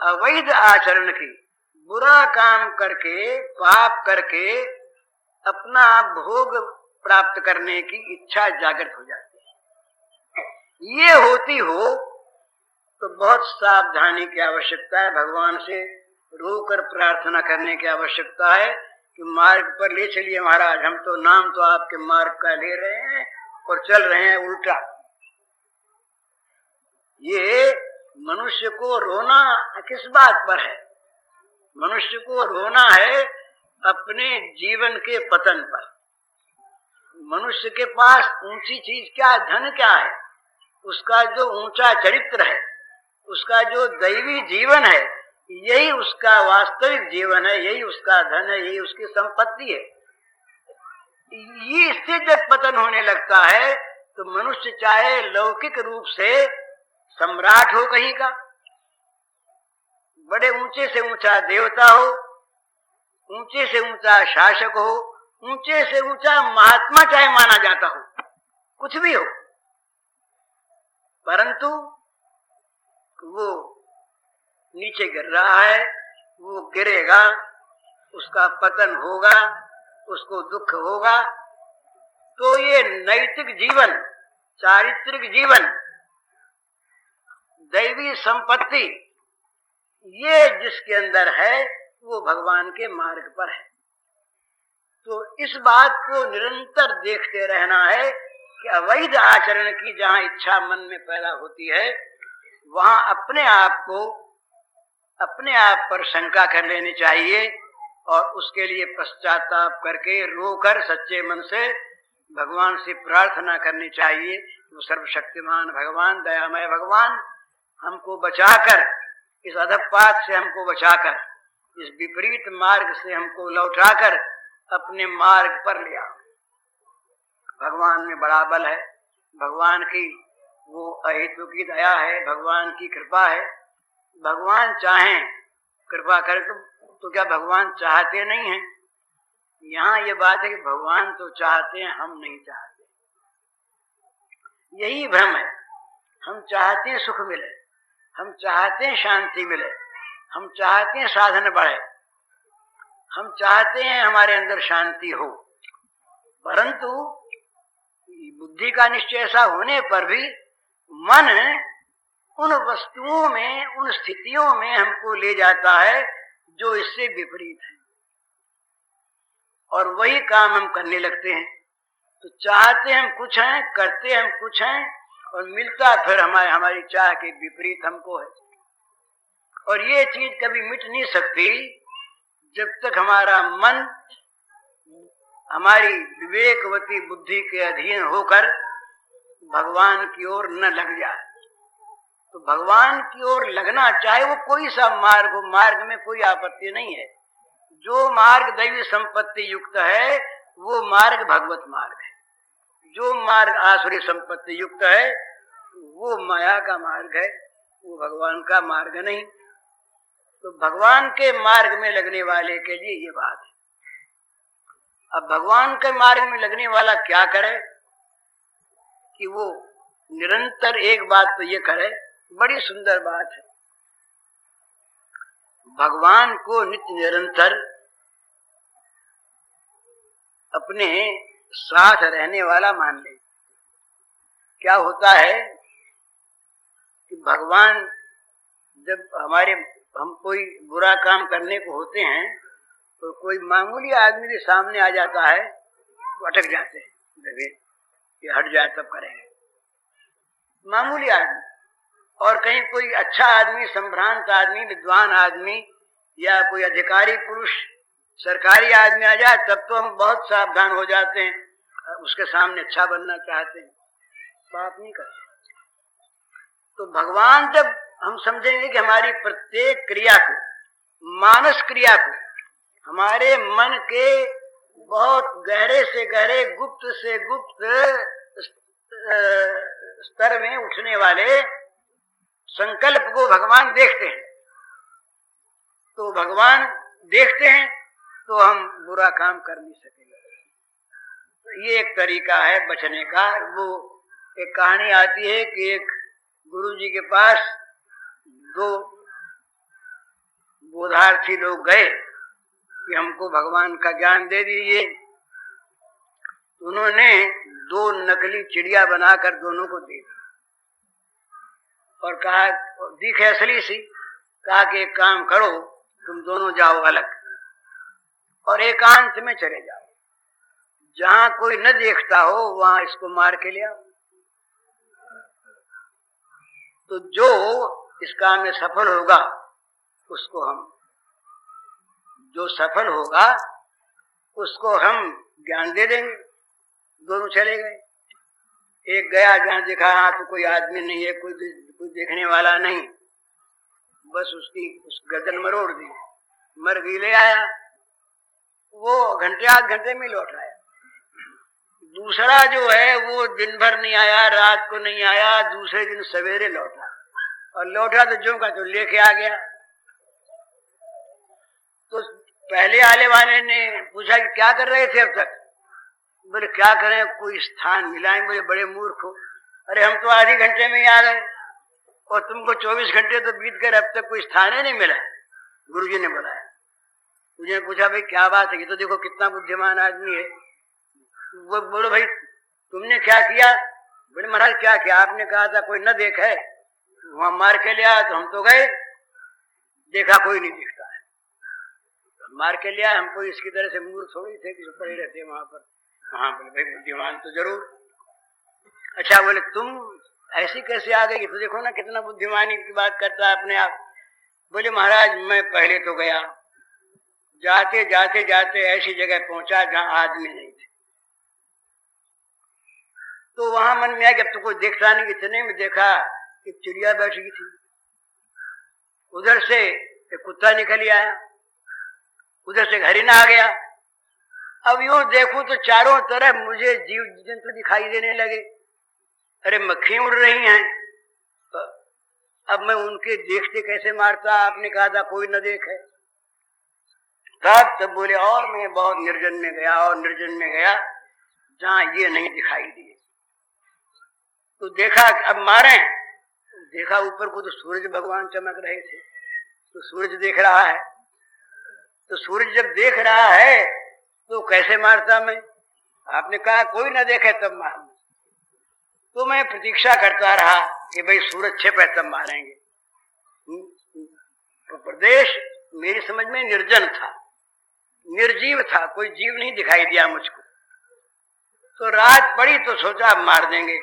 अवैध आचरण की, बुरा काम करके, पाप करके अपना भोग प्राप्त करने की इच्छा जागृत हो जाती है। ये होती हो तो बहुत सावधानी की आवश्यकता है, भगवान से रोकर प्रार्थना करने की आवश्यकता है कि मार्ग पर ले चलिए महाराज, हम तो नाम तो आपके मार्ग का ले रहे हैं और चल रहे हैं उल्टा। ये मनुष्य को रोना किस बात पर है? मनुष्य को रोना है अपने जीवन के पतन पर। मनुष्य के पास ऊंची चीज क्या, धन क्या है? उसका जो ऊंचा चरित्र है, उसका जो दैवी जीवन है, यही उसका वास्तविक जीवन है, यही उसका धन है, यही उसकी संपत्ति है। ये इससे जब पतन होने लगता है तो मनुष्य चाहे लौकिक रूप से सम्राट हो कहीं का, बड़े ऊंचे से ऊंचा देवता हो, ऊंचे से ऊंचा शासक हो, ऊंचे से ऊंचा महात्मा चाहे माना जाता हो, कुछ भी हो, परंतु वो नीचे गिर रहा है, वो गिरेगा, उसका पतन होगा, उसको दुख होगा। तो ये नैतिक जीवन, चारित्रिक जीवन, दैवी संपत्ति, ये जिसके अंदर है वो भगवान के मार्ग पर है। तो इस बात को निरंतर देखते रहना है कि अवैध आचरण की जहां इच्छा मन में पैदा होती है वहां अपने आप पर शंका कर लेनी चाहिए और उसके लिए पश्चाताप करके रोकर सच्चे मन से भगवान से प्रार्थना करनी चाहिए। वो सर्वशक्तिमान भगवान, दयामय भगवान, हमको बचाकर, इस अधपात से हमको बचाकर, इस विपरीत मार्ग से हमको लौटाकर अपने मार्ग पर ले आओ। भगवान में बड़ा बल है, भगवान की वो अहेतु की दया है, भगवान की कृपा है। भगवान चाहें कृपा कर तो क्या भगवान चाहते नहीं हैं? यहाँ ये बात है कि भगवान तो चाहते हैं, हम नहीं चाहते। यही भ्रम है। हम चाहते हैं सुख मिले, हम चाहते हैं शांति मिले, हम चाहते हैं साधन बढ़े, हम चाहते हैं हमारे अंदर शांति हो, परंतु बुद्धि का निश्चय ऐसा होने पर भी मन उन वस्तुओं में, उन स्थितियों में हमको ले जाता है जो इससे विपरीत है, और वही काम हम करने लगते हैं। तो चाहते हम कुछ हैं, करते हम कुछ हैं, और मिलता फिर हमारी चाह के विपरीत हमको है। और ये चीज कभी मिट नहीं सकती जब तक हमारा मन हमारी विवेकवती बुद्धि के अधीन होकर भगवान की ओर न लग जाए। तो भगवान की ओर लगना, चाहे वो कोई सा मार्ग हो, मार्ग में कोई आपत्ति नहीं है। जो मार्ग दैवी संपत्ति युक्त है वो मार्ग भगवत मार्ग है, जो मार्ग आसुरी संपत्ति युक्त है वो माया का मार्ग है, वो भगवान का मार्ग नहीं। तो भगवान के मार्ग में लगने वाले के लिए ये बात है। अब भगवान के मार्ग में लगने वाला क्या करे कि वो निरंतर एक बात तो ये करे, बड़ी सुंदर बात है, भगवान को नित्य निरंतर अपने साथ रहने वाला मान ले। क्या होता है कि भगवान जब हम कोई बुरा काम करने को होते हैं तो कोई मामूली आदमी के सामने आ जाता है तो अटक जाते हैं, ये हट जाए तब करेंगे, मामूली आदमी। और कहीं कोई अच्छा आदमी, संभ्रांत आदमी, विद्वान आदमी या कोई अधिकारी पुरुष, सरकारी आदमी आ जाए तब तो हम बहुत सावधान हो जाते हैं, उसके सामने अच्छा बनना चाहते हैं, बात नहीं करते। तो भगवान जब हम समझेंगे कि हमारी प्रत्येक क्रिया को, मानस क्रिया को हमारे मन के बहुत गहरे से गहरे, गुप्त से गुप्त स्तर में उठने वाले संकल्प को भगवान देखते हैं। तो भगवान देखते हैं तो हम बुरा काम कर नहीं सकेंगे। तो ये एक तरीका है बचने का। वो एक कहानी आती है कि एक गुरु जी के पास दो बोधार्थी लोग गए कि हमको भगवान का ज्ञान दे दीजिए। उन्होंने दो नकली चिड़िया बनाकर दोनों को दे दी और कहा, दिखे असली सी, कहा कि एक काम करो, तुम दोनों जाओ अलग और एकांत में चले जाओ, जहां कोई न देखता हो वहां इसको मार के ले आओ। तो जो इस काम में सफल होगा उसको हम, जो सफल होगा उसको हम ज्ञान दे देंगे। दोनों चले गए। एक गया जहां देखा हाँ तो कोई आदमी नहीं है, कोई देखने वाला नहीं, बस उसकी उस गर्दन मरोड़ दी, मर गई, ले आया। वो घंटे आध घंटे में लौट आया। दूसरा जो है वो दिन भर नहीं आया, रात को नहीं आया, दूसरे दिन सवेरे लौटा और लौटा तो जो का तो लेके आ गया। तो पहले आने वाले ने पूछा कि क्या कर रहे थे अब तक? बोले क्या करें, कोई स्थान मिला है। बोले बड़े मूर्ख हो, अरे हम तो आधे घंटे में ही आ गए और तुमको 24 घंटे तो बीत गए, अब तक कोई स्थान ही नहीं मिला। गुरुजी ने बताया। मुझे पूछा भाई क्या बात है, ये तो देखो कितना बुद्धिमान आदमी है। वो बोलो भाई तुमने क्या किया? बोले महाराज क्या किया, आपने कहा था कोई न देखे, वहां मार के लिया तो हम तो गए, देखा कोई नहीं दिखता है, मार के लिया। हमको इसकी तरह से मूर्ख थोड़ी थे कि पड़े रहते वहां पर। हाँ बोले भाई बुद्धिमान तो जरूर। अच्छा बोले तुम ऐसी कैसे आ गई, तो देखो ना कितना बुद्धिमानी की बात करता है अपने आप। बोले महाराज मैं पहले तो गया, जाते जाते जाते ऐसी जगह पहुंचा जहां आदमी नहीं थे। तो वहां मन में आया कि अब तो कोई देखता नहीं। इतने में देखा कि चिड़िया बैठी थी, उधर से एक कुत्ता निकल आया, उधर से हरिन आ गया। अब यूं देखूं तो चारों तरफ मुझे जीव जंतु दिखाई देने लगे। अरे मक्खी उड़ रही हैं, तो अब मैं उनके देखते कैसे मारता? आपने कहा था कोई न देखे। तब बोले और मैं बहुत निर्जन में गया और निर्जन में गया जहां ये नहीं दिखाई दिए। तो देखा अब मारे, देखा ऊपर को तो सूरज भगवान चमक रहे थे, तो सूरज देख रहा है। तो सूरज जब देख रहा है तो कैसे मारता मैं? आपने कहा कोई ना देखे तब मारना। तो मैं प्रतीक्षा करता रहा कि भाई सूरज छिप है तब मारेंगे। तो प्रदेश मेरी समझ में निर्जन था, निर्जीव था, कोई जीव नहीं दिखाई दिया मुझको। तो रात पड़ी तो सोचा अब मार देंगे।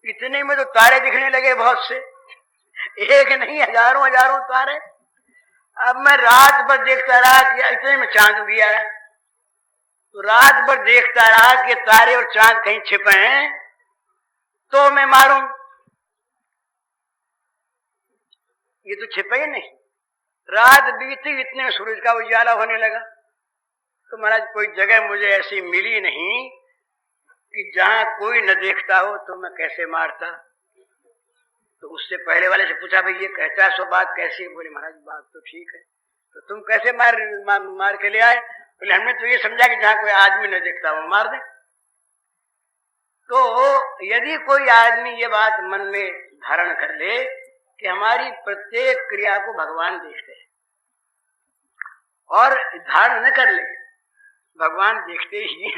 इतने में तो तारे दिखने लगे बहुत से, एक नहीं हजारों हजारों तारे। अब मैं रात भर देखता रहा कि इतने में चांद दिया है। तो रात भर देखता रहा कि तारे और चांद कहीं छिपे हैं तो मैं मारूं। ये तो छिपे ही नहीं। रात बीती, इतने में सूरज का उजाला होने लगा। तो महाराज कोई जगह मुझे ऐसी मिली नहीं कि जहां कोई न देखता हो तो मैं कैसे मारता। तो उससे पहले वाले से पूछा भाई ये कहता है सो बात कैसी है? बोले महाराज बात तो ठीक है, तो तुम कैसे मार के ले आए? बोले हमने तो ये समझा कि जहां कोई आदमी न देखता वो मार दे। तो यदि कोई आदमी ये बात मन में धारण कर ले कि हमारी प्रत्येक क्रिया को भगवान देखते हैं, और धारण न कर ले भगवान देखते ही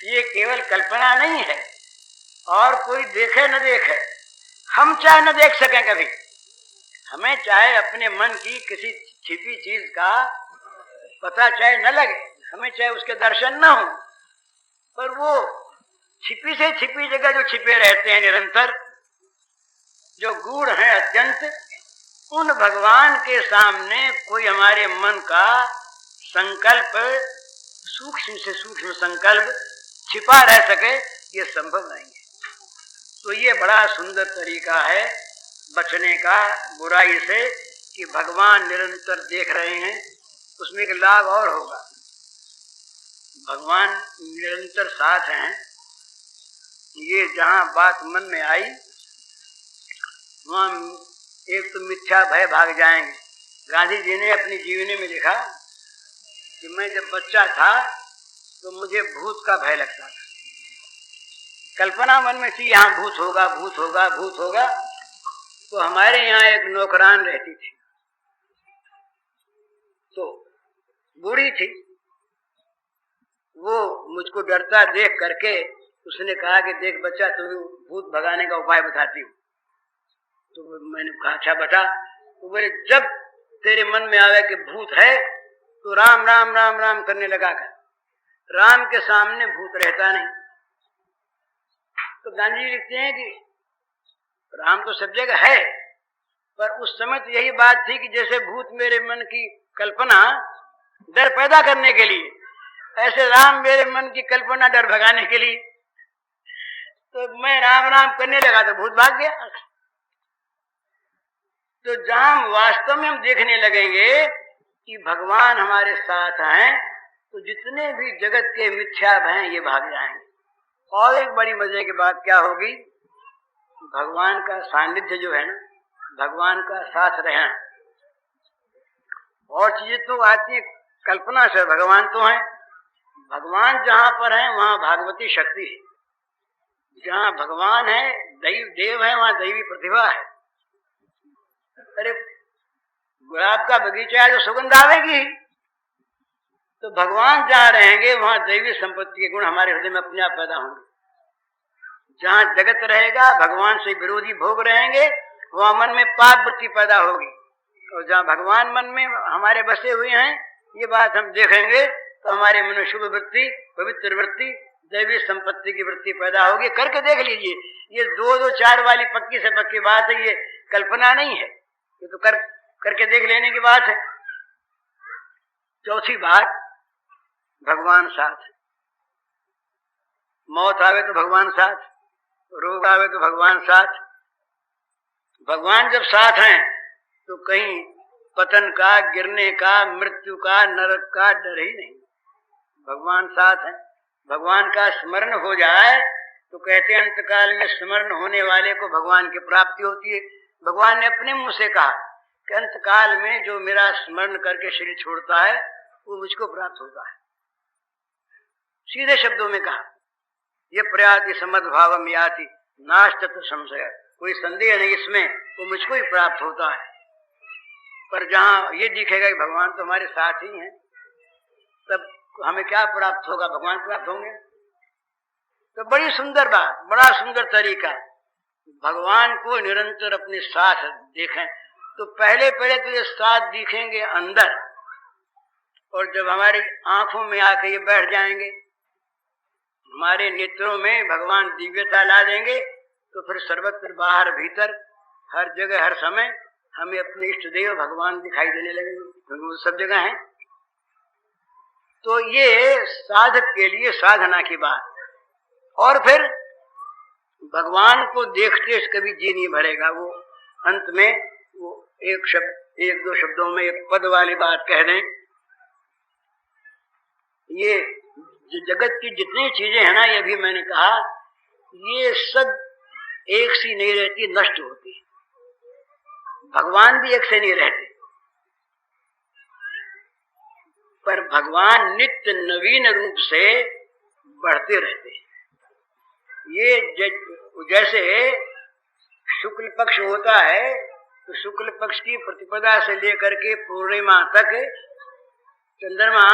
ये केवल कल्पना नहीं है, और कोई देखे न देखे, हम चाहे न देख सकें कभी, हमें चाहे अपने मन की किसी छिपी चीज का पता चाहे न लगे, हमें चाहे उसके दर्शन न हो, पर वो छिपी से छिपी जगह जो छिपे रहते हैं निरंतर, जो गूढ़ हैं अत्यंत, उन भगवान के सामने कोई हमारे मन का संकल्प, सूक्ष्म से सूक्ष्म संकल्प छिपा रह सके, ये संभव नहीं है। तो ये बड़ा सुंदर तरीका है बचने का बुराई से, कि भगवान निरंतर देख रहे हैं उसमें एक लाभ और होगा। भगवान निरंतर साथ हैं, ये जहाँ बात मन में आई वहाँ एक तो मिथ्या भय भाग जाएंगे। गांधी जी ने अपनी जीवनी में लिखा कि मैं जब बच्चा था तो मुझे भूत का भय लगता था। कल्पना मन में थी यहाँ भूत होगा, भूत होगा, भूत होगा। तो हमारे यहाँ एक नौकरान रहती थी, तो बूढ़ी थी, वो मुझको डरता देख करके उसने कहा कि देख बच्चा, तुम्हें भूत भगाने का उपाय बताती हूँ। तो मैंने कहा अच्छा बता। तो बोले जब तेरे मन में आवे कि भूत है तो राम राम राम राम करने लगा कर। राम के सामने भूत रहता नहीं। तो गांधी जी लिखते हैं कि राम तो सब जगह है, पर उस समय तो यही बात थी कि जैसे भूत मेरे मन की कल्पना डर पैदा करने के लिए, ऐसे राम मेरे मन की कल्पना डर भगाने के लिए। तो मैं राम राम करने लगा तो भूत भाग गया। तो जहां हम वास्तव में हम देखने लगेंगे कि भगवान हमारे साथ हैं तो जितने भी जगत के मिथ्या भय हैं ये भाग जाएंगे। और एक बड़ी मजे की बात क्या होगी, भगवान का सानिध्य जो है ना, भगवान का साथ रहना। और चीजें तो आती है कल्पना से, भगवान तो है। भगवान जहां पर है वहां भागवती शक्ति है, जहां भगवान है देव है वहां दैवी प्रतिभा है। अरे गुलाब का बगीचा है तो सुगंध आवेगी, तो भगवान जहां रहेंगे वहां दैवी संपत्ति के गुण हमारे हृदय में अपने आप पैदा होंगे। जहां जगत रहेगा, भगवान से विरोधी भोग रहेंगे, वहां मन में पाप वृत्ति पैदा होगी। और जहां भगवान मन में हमारे बसे हुए हैं, ये बात हम देखेंगे तो हमारे मन में शुभ वृत्ति, पवित्र वृत्ति, दैवी संपत्ति की वृत्ति पैदा होगी। करके देख लीजिए, ये 2-2-4 वाली पक्की से पक्की बात है, ये कल्पना नहीं है, ये तो करके देख लेने की बात है। चौथी बात, भगवान साथ। मौत आवे तो भगवान साथ, रोग आवे तो भगवान साथ। भगवान जब साथ हैं तो कहीं पतन का, गिरने का, मृत्यु का, नरक का डर ही नहीं। भगवान साथ हैं। भगवान का स्मरण हो जाए तो कहते हैं अंतकाल में स्मरण होने वाले को भगवान की प्राप्ति होती है। भगवान ने अपने मुंह से कहा कि अंतकाल में जो मेरा स्मरण करके शरीर छोड़ता है वो मुझको प्राप्त होता है। सीधे शब्दों में कहा, ये प्रयाति समद्भावम याति नास्ति संशय, कोई संदेह नहीं इसमें, वो मुझको ही प्राप्त होता है। पर जहां ये दिखेगा कि भगवान तो हमारे साथ ही हैं, तब हमें क्या प्राप्त होगा, भगवान प्राप्त होंगे। तो बड़ी सुंदर बात, बड़ा सुंदर तरीका, भगवान को निरंतर अपने साथ देखें। तो पहले तो ये साथ दिखेंगे अंदर, और जब हमारी आंखों में आके ये बैठ जाएंगे, हमारे नेत्रों में भगवान दिव्यता ला देंगे, तो फिर सर्वत्र बाहर भीतर हर जगह हर समय हमें अपने इष्ट देव भगवान दिखाई देने लगेंगे, क्योंकि वो सब जगह हैं। तो ये साधक के लिए साधना की बात। और फिर भगवान को देखते कभी जी नहीं भरेगा। वो अंत में वो एक दो शब्दों में एक पद वाली बात कह दें, ये जगत की जितनी चीजें हैं ना, ये भी मैंने कहा, ये सब एक सी नहीं रहती, नष्ट होती। भगवान भी एक से नहीं रहते, पर भगवान नित्य नवीन रूप से बढ़ते रहते हैं। ये जैसे शुक्ल पक्ष होता है, तो शुक्ल पक्ष की प्रतिपदा से लेकर के पूर्णिमा तक चंद्रमा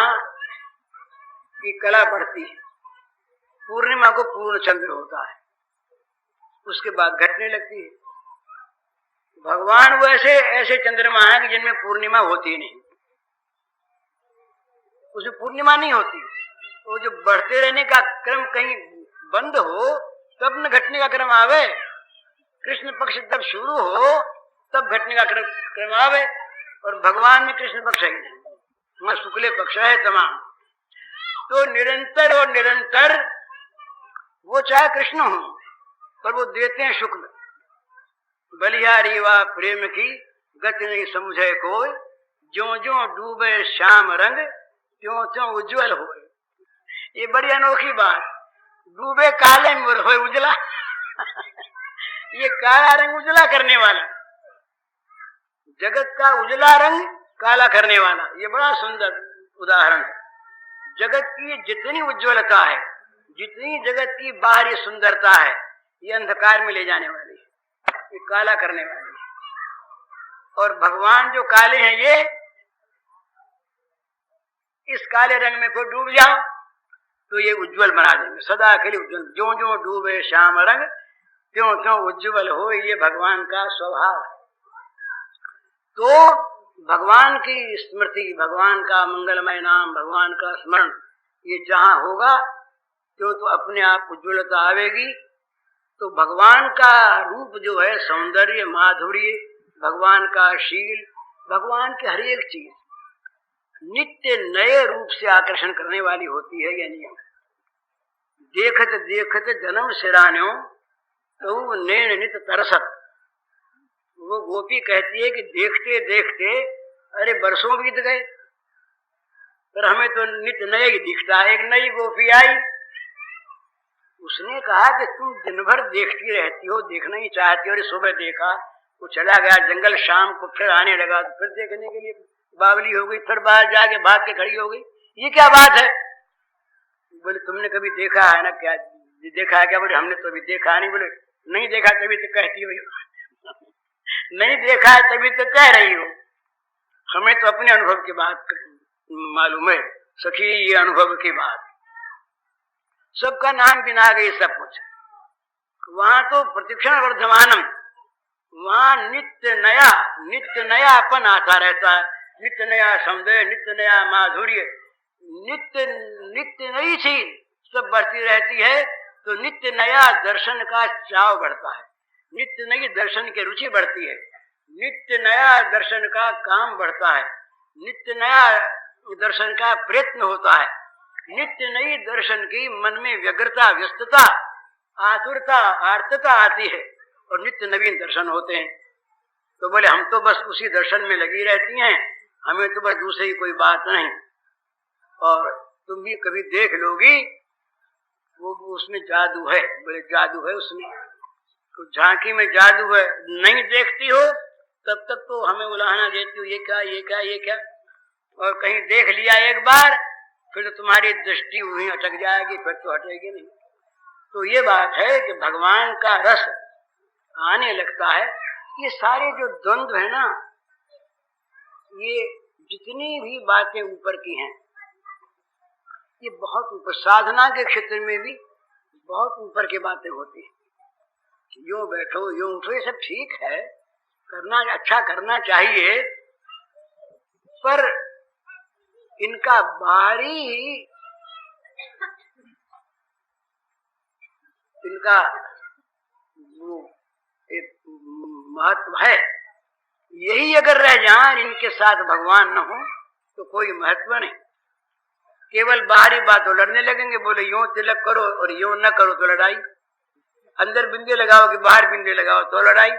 की कला बढ़ती है। पूर्णिमा को पूर्ण चंद्र होता है, उसके बाद घटने लगती है। भगवान वो ऐसे चंद्रमा है कि जिनमें पूर्णिमा होती नहीं, उसमें पूर्णिमा नहीं होती। वो जो बढ़ते रहने का क्रम कहीं बंद हो तब न घटने का क्रम आवे। कृष्ण पक्ष जब शुरू हो तब घटने का क्रम आवे, और भगवान में कृष्ण पक्ष ही नहीं, वहां शुक्ल पक्ष है तमाम। तो निरंतर और निरंतर वो चाहे कृष्ण हो, पर वो देते हैं शुक्ल। बलिहारी वा प्रेम की गति नहीं समझे कोई, ज्यों ज्यों डूबे श्याम रंग त्यों त्यों उज्जवल हो। ये बड़ी अनोखी बात, डूबे काले में हो उजला ये काला रंग उजला करने वाला, जगत का उजला रंग काला करने वाला, ये बड़ा सुंदर उदाहरण है। जगत की जितनी उज्ज्वलता है, जितनी जगत की बाहरी सुंदरता है, ये अंधकार में ले जाने वाली है, ये काला करने वाली है। और भगवान जो काले हैं, ये इस काले रंग में को डूब जाओ तो ये उज्जवल बना देंगे, सदा के लिए उज्जवल। ज्यों ज्यों डूबे श्याम रंग त्यों त्यों उज्जवल हो, ये भगवान का स्वभाव है। तो भगवान की स्मृति, भगवान का मंगलमय नाम, भगवान का स्मरण, ये जहां होगा तो अपने आप उज्ज्वलता आवेगी। तो भगवान का रूप जो है, सौंदर्य, माधुर्य, भगवान का शील, भगवान की हर एक चीज नित्य नए रूप से आकर्षण करने वाली होती है। ये नियम देखत देखत जन्म सिरान्यो तो नैन नित तरसत। वो गोपी कहती है कि देखते देखते अरे बरसों बीत गए, पर हमें तो नित्य नया ही दिखता है। एक नई गोपी आई, उसने कहा कि तुम दिन भर देखती रहती हो, देखना ही चाहती हो। सुबह देखा, वो चला गया जंगल, शाम को फिर आने लगा, तो फिर देखने के लिए बावली हो गई, फिर बाहर जाके भाग के खड़ी हो गई। ये क्या बात है? बोले तुमने कभी देखा है ना? क्या देखा है क्या? बोले हमने तो अभी देखा नहीं। बोले नहीं देखा तभी तो कहती हो नहीं देखा है तभी तो कह रही हो। हमें तो अपने अनुभव की बात मालूम है सखी, ये अनुभव की बात। सबका नाम गिना गई सब कुछ। वहां तो प्रतिक्षण वर्धमानम, वहां नित्य नयापन आता रहता है, नित्य नया सौंदर्य, नित्य नया माधुर्य, नित्य नई चीज सब बढ़ती रहती है। तो नित्य नया दर्शन का चाव बढ़ता है, नित्य नई दर्शन की रुचि बढ़ती है, नित्य नया दर्शन का काम बढ़ता है, नित्य नया दर्शन का प्रयत्न होता है, नित्य नई दर्शन की मन में व्यग्रता, व्यस्तता, आतुरता, आर्तता आती है और नित्य नवीन दर्शन होते हैं। तो बोले हम तो बस उसी दर्शन में लगी रहती हैं, हमें तो बस दूसरी कोई बात नहीं। और तुम भी कभी देख लोगी, वो उसमें जादू है। बोले जादू है उसमें, तो झांकी में जादू है। नहीं देखती हो तब तक तो हमें उलाहना देती हो, ये क्या ये क्या ये क्या। और कहीं देख लिया एक बार, फिर तो तुम्हारी दृष्टि वहीं अटक जाएगी, फिर तो हटेगी नहीं। तो ये बात है कि भगवान का रस आने लगता है। ये सारे जो द्वंद्व है ना, ये जितनी भी बातें ऊपर की हैं, ये बहुत ऊपर, साधना के क्षेत्र में भी बहुत ऊपर की बातें होती हैं। यूं बैठो यूं उठो, ये सब ठीक है, करना अच्छा करना चाहिए, पर इनका बाहरी इनका वो एक महत्व है। यही अगर रह जाए, इनके साथ भगवान न हो तो कोई महत्व नहीं। केवल बाहरी बातों लड़ने लगेंगे। बोले यूं तिलक करो और यूं न करो तो लड़ाई, अंदर बिंदे लगाओ कि बाहर बिंदे लगाओ तो लड़ाई।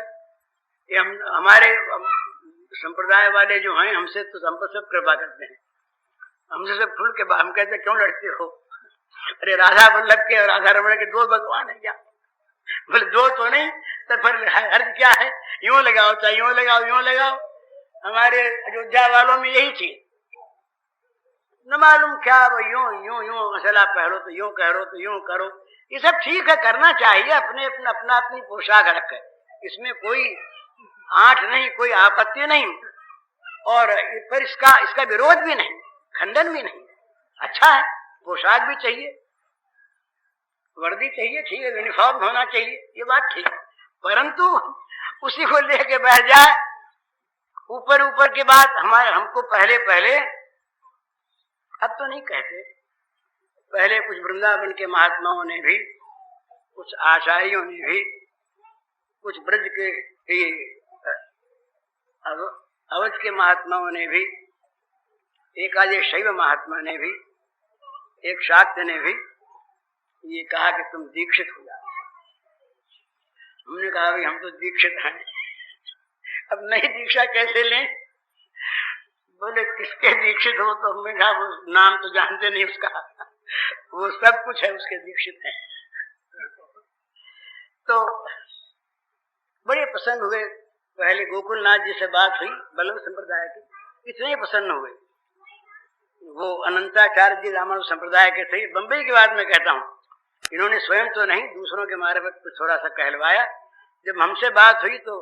ये हमारे संप्रदाय वाले जो हैं, हमसे तो हम पर सब कृपा करते हैं, हमसे सब खुल के हम कहते क्यों लड़ते हो? अरे राधा वल्लभ के और राधा रमण के दो भगवान है क्या? बोले दो तो नहीं, तो फिर अर्थ क्या है? यूं लगाओ चाहे यूं लगाओ, यूं लगाओ। हमारे अयोध्या वालों में यही चीज, न मालूम क्या, वो यूं यूं यूं मसला पहरो तो यूं कहो तो यूं करो। ये सब ठीक है, करना चाहिए, अपने अपना अपनी पोशाक रखे, इसमें कोई आंट नहीं, कोई आपत्ति नहीं, और पर इसका विरोध भी नहीं, खंडन भी नहीं। अच्छा है, पोशाक भी चाहिए, वर्दी चाहिए, ठीक है, यूनिफॉर्म होना चाहिए, ये बात ठीक है। परंतु उसी को लेके बैठ जाए, ऊपर की बात हमको पहले अब तो नहीं कहते, पहले कुछ वृंदावन के महात्माओं ने भी, कुछ आचार्यों ने भी, कुछ ब्रज के अवध के महात्माओं ने भी, एक आधे शैव महात्मा ने भी, एक शाक्त ने भी ये कहा कि तुम दीक्षित हो जाओ। हमने कहा भाई हम तो दीक्षित हैं, अब नई दीक्षा कैसे लें? बोले किसके दीक्षित हो? तो हमने कहा वो नाम तो जानते नहीं उसका, वो सब कुछ है उसके दीक्षित है। तो बड़े प्रसन्न हुए। पहले गोकुलनाथ जी से बात हुई बल्लभ संप्रदाय की, इतने प्रसन्न हुए। वो अनंताचार्य जी रामानुज संप्रदाय के थे। बंबई की बात मैं कहता हूँ, इन्होंने स्वयं तो नहीं, दूसरों के मार्फत कुछ थोड़ा सा कहलवाया। जब हमसे बात हुई तो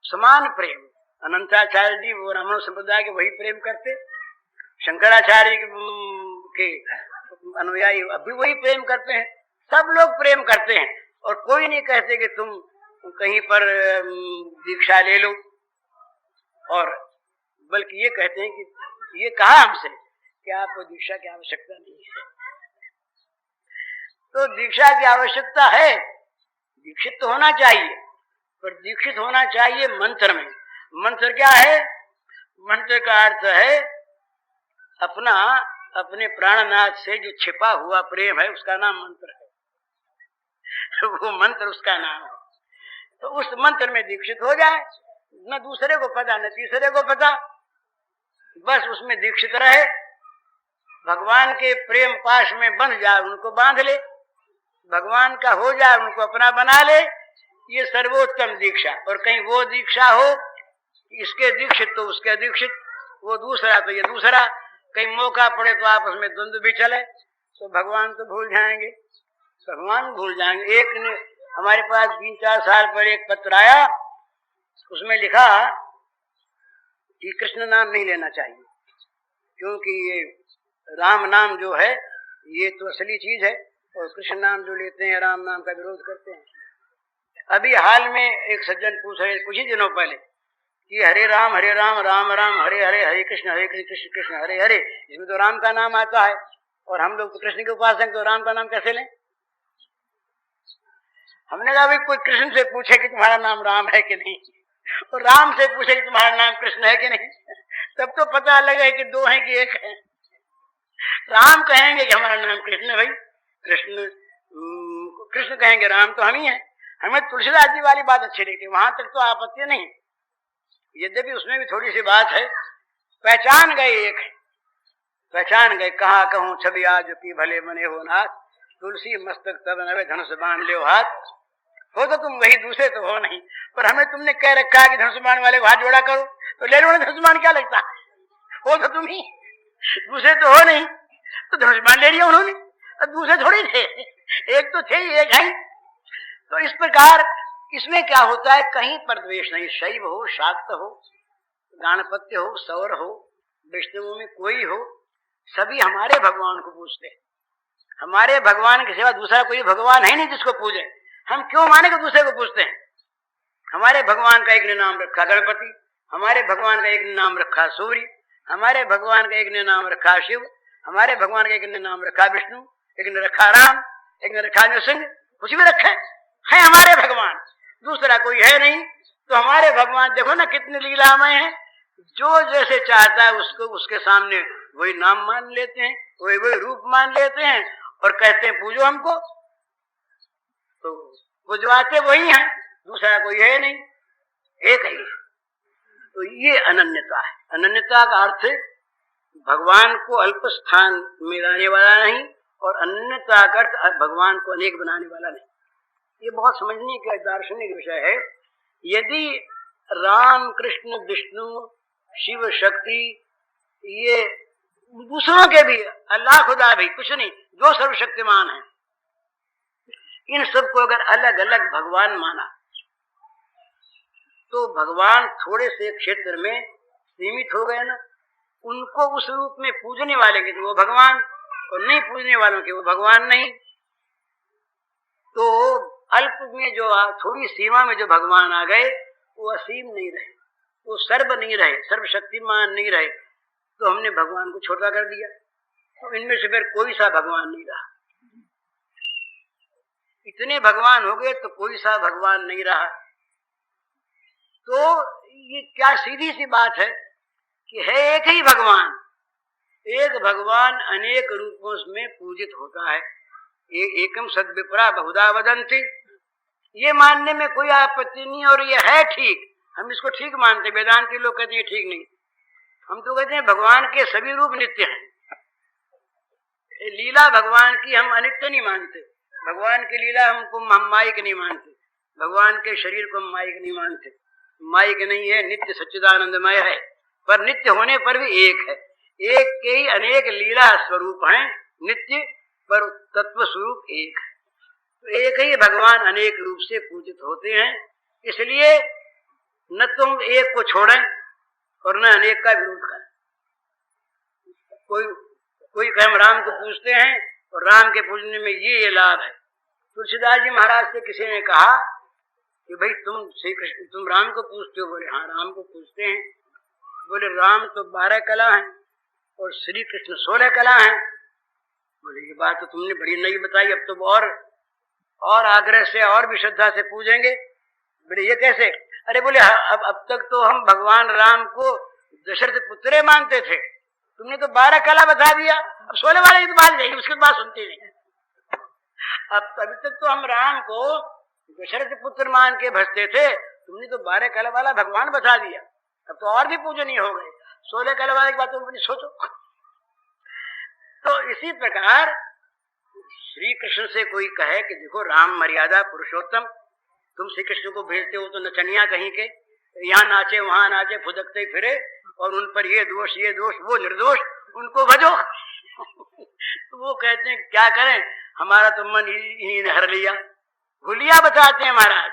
समान प्रेम, अनंताचार्य जी वो रामानुज संप्रदाय के वही प्रेम करते, शंकराचार्य के अनुयायी अभी वही प्रेम करते हैं, सब लोग प्रेम करते हैं। और कोई नहीं कहते कि तुम कहीं पर दीक्षा ले लो, और बल्कि ये कहते हैं कि ये कहा हमसे कि आपको दीक्षा की आवश्यकता नहीं है। तो दीक्षा की आवश्यकता है, दीक्षित तो होना चाहिए, पर दीक्षित होना चाहिए मंत्र में। मंत्र क्या है? मंत्र का अर्थ है अपने प्राणनाथ से जो छिपा हुआ प्रेम है, उसका नाम मंत्र है। वो मंत्र उसका नाम है। तो उस मंत्र में दीक्षित हो जाए, न दूसरे को पता न तीसरे को पता, बस उसमें दीक्षित रहे, भगवान के प्रेम पाश में बंध जाए, उनको बांध ले, भगवान का हो जाए, उनको अपना बना ले, ये सर्वोत्तम दीक्षा। और कहीं वो दीक्षा हो इसके दीक्षित तो उसके दीक्षित, वो दूसरा तो ये दूसरा, कहीं मौका पड़े तो आपस में द्वंद्व भी चले तो भगवान तो भूल जाएंगे, भगवान भूल जाएंगे। एक ने हमारे पास 3-4 साल पहले एक पत्र आया, उसमें लिखा कि कृष्ण नाम नहीं लेना चाहिए, क्योंकि ये राम नाम जो है ये तो असली चीज है, और कृष्ण नाम जो लेते हैं राम नाम का विरोध करते हैं। अभी हाल में एक सज्जन पूछ रहे कुछ ही दिनों पहले कि हरे राम राम राम हरे हरे, हरे कृष्ण कृष्ण कृष्ण हरे हरे, इसमें तो राम का नाम आता है, और हम लोग तो कृष्ण के उपासक, तो राम का नाम कैसे लें? हमने कहा भाई कोई कृष्ण से पूछे कि तुम्हारा नाम राम है कि नहीं, और राम से पूछे कि तुम्हारा नाम कृष्ण है कि नहीं, तब तो पता लगे कि दो हैं कि एक है। राम कहेंगे कि हमारा नाम कृष्ण है, भाई कृष्ण कृष्ण कहेंगे, राम तो हम ही हैं। हमें तुलसीदास जी वाली बात अच्छी लगती है, वहां तक तो आपत्ति नहीं, यद्यपि उसमें भी थोड़ी सी बात है। पहचान गए एक, पहचान गए, कहा कहूं छवि आज की भले मने हो नाथ, तुलसी मस्तक तब नवे धनुष बाण ले हाथ, हो तो तुम वही, दूसरे तो हो नहीं। पर हमें तुमने कह रखा है कि धनुष बाण वाले को हाथ जोड़ा करो, तो ले लो ना, धनुष बाण क्या लगता है, हो तो तुम ही, दूसरे तो हो नहीं, तो धनुष बाण ले लिया उन्होंने, दूसरे थोड़ी थे, एक तो थे, एक है। तो इस प्रकार इसमें क्या होता है, कहीं पर द्वेष नहीं, शैव हो, शाक्त हो, गाणपत्य हो, सौर हो, वैष्णवों में कोई हो, सभी हमारे भगवान को पूजते हैं। हमारे भगवान के सिवा दूसरा कोई भगवान है नहीं जिसको पूजे। हम क्यों माने कि दूसरे को पूजते हैं? हमारे भगवान का एक ने नाम रखा गणपति, हमारे भगवान का एक ने नाम रखा सूर्य, हमारे भगवान का एक ने नाम रखा शिव, हमारे भगवान का एक ने नाम रखा विष्णु, एक ने रखा राम, एक ने रखा नृसिंह, कुछ भी रखे है हमारे भगवान, दूसरा कोई है नहीं। तो हमारे भगवान देखो ना कितनी लीलामय है, जो जैसे चाहता है उसको उसके सामने वही नाम मान लेते हैं, वही वही रूप मान लेते हैं, और कहते हैं पूजो हमको, तो पूजवाते वही हैं, दूसरा कोई है नहीं, एक ही। तो ये अनन्यता है। अनन्यता का अर्थ भगवान को अल्प स्थान में लाने वाला नहीं, और अनन्यता का अर्थ भगवान को अनेक बनाने वाला नहीं। ये बहुत समझने का दार्शनिक विषय है। यदि राम कृष्ण विष्णु शिव शक्ति, ये दूसरों के भी, अल्लाह खुदा भी, कुछ नहीं, जो सर्वशक्तिमान है, इन सबको अगर अलग अलग भगवान माना तो भगवान थोड़े से क्षेत्र में सीमित हो गए ना। उनको उस रूप में पूजने वाले के तो वो भगवान, और नहीं पूजने वालों के वो भगवान नहीं। तो अल्प में जो थोड़ी सीमा में जो भगवान आ गए वो असीम नहीं रहे, वो सर्व नहीं रहे, सर्वशक्तिमान नहीं रहे, तो हमने भगवान को छोटा कर दिया। तो इनमें से फिर कोई सा भगवान नहीं रहा। इतने भगवान हो गए तो कोई सा भगवान नहीं रहा। तो ये क्या सीधी सी बात है कि है एक ही भगवान, एक भगवान अनेक रूपों में पूजित होता है। एकम सद्विप्रा बहुधा वदन्ति, ये मानने में कोई आपत्ति नहीं, और ये है ठीक, हम इसको ठीक मानते। वेदांती लोग कहते हैं ठीक नहीं, हम तो कहते हैं भगवान के सभी रूप नित्य हैं, लीला भगवान की हम अनित्य नहीं मानते, भगवान की लीला हम माइक नहीं मानते, भगवान के शरीर को हम माइक नहीं मानते, माइक नहीं है, नित्य सच्चिदानंदमय है, पर नित्य होने पर भी एक है, एक के ही अनेक लीला स्वरूप हैं, नित्य पर तत्व स्वरूप एक है। तो एक ही भगवान अनेक रूप से पूजित होते हैं, इसलिए न तुम एक को छोड़ें और न अनेक का विरोध करें। कोई हम राम को पूजते हैं और राम के पूजने में ये लाभ है। तुलसीदास जी महाराज से किसी ने कहा कि भाई तुम श्री कृष्ण, तुम राम को पूजते हो? बोले हाँ राम को पूजते हैं। बोले राम तो 12 कला हैं और श्री कृष्ण 16 कला हैं। बोले ये बात तो तुमने बड़ी नई बताई, अब तो और आग्रह से और भी श्रद्धा से पूजेंगे। बोले ये कैसे? अरे बोले अब तक तो हम भगवान राम को दशरथ पुत्र मानते थे, तुमने तो 12 कला बता दिया, अब 16 वाले की तो बात जाएगी, उसके बाद सुनते नहीं। अब अभी तक तो हम राम को दशरथ पुत्र मान के भजते थे, तुमने तो 12 कला वाला भगवान बता दिया, अब तो और भी पूजनीय हो गए, 16 कला वाले की बात तुम अपनी सोचो। तो इसी प्रकार श्री कृष्ण से कोई कहे कि देखो राम मर्यादा पुरुषोत्तम, तुम श्री कृष्ण को भेजते हो तो नचनिया कहीं के, यहाँ नाचे वहां नाचे फुदकते फिरे और उन पर ये दोष वो निर्दोष, उनको भजो। तो वो कहते हैं क्या करें, हमारा तो मन इन्हीं ने हर लिया। हुलिया बताते हैं महाराज,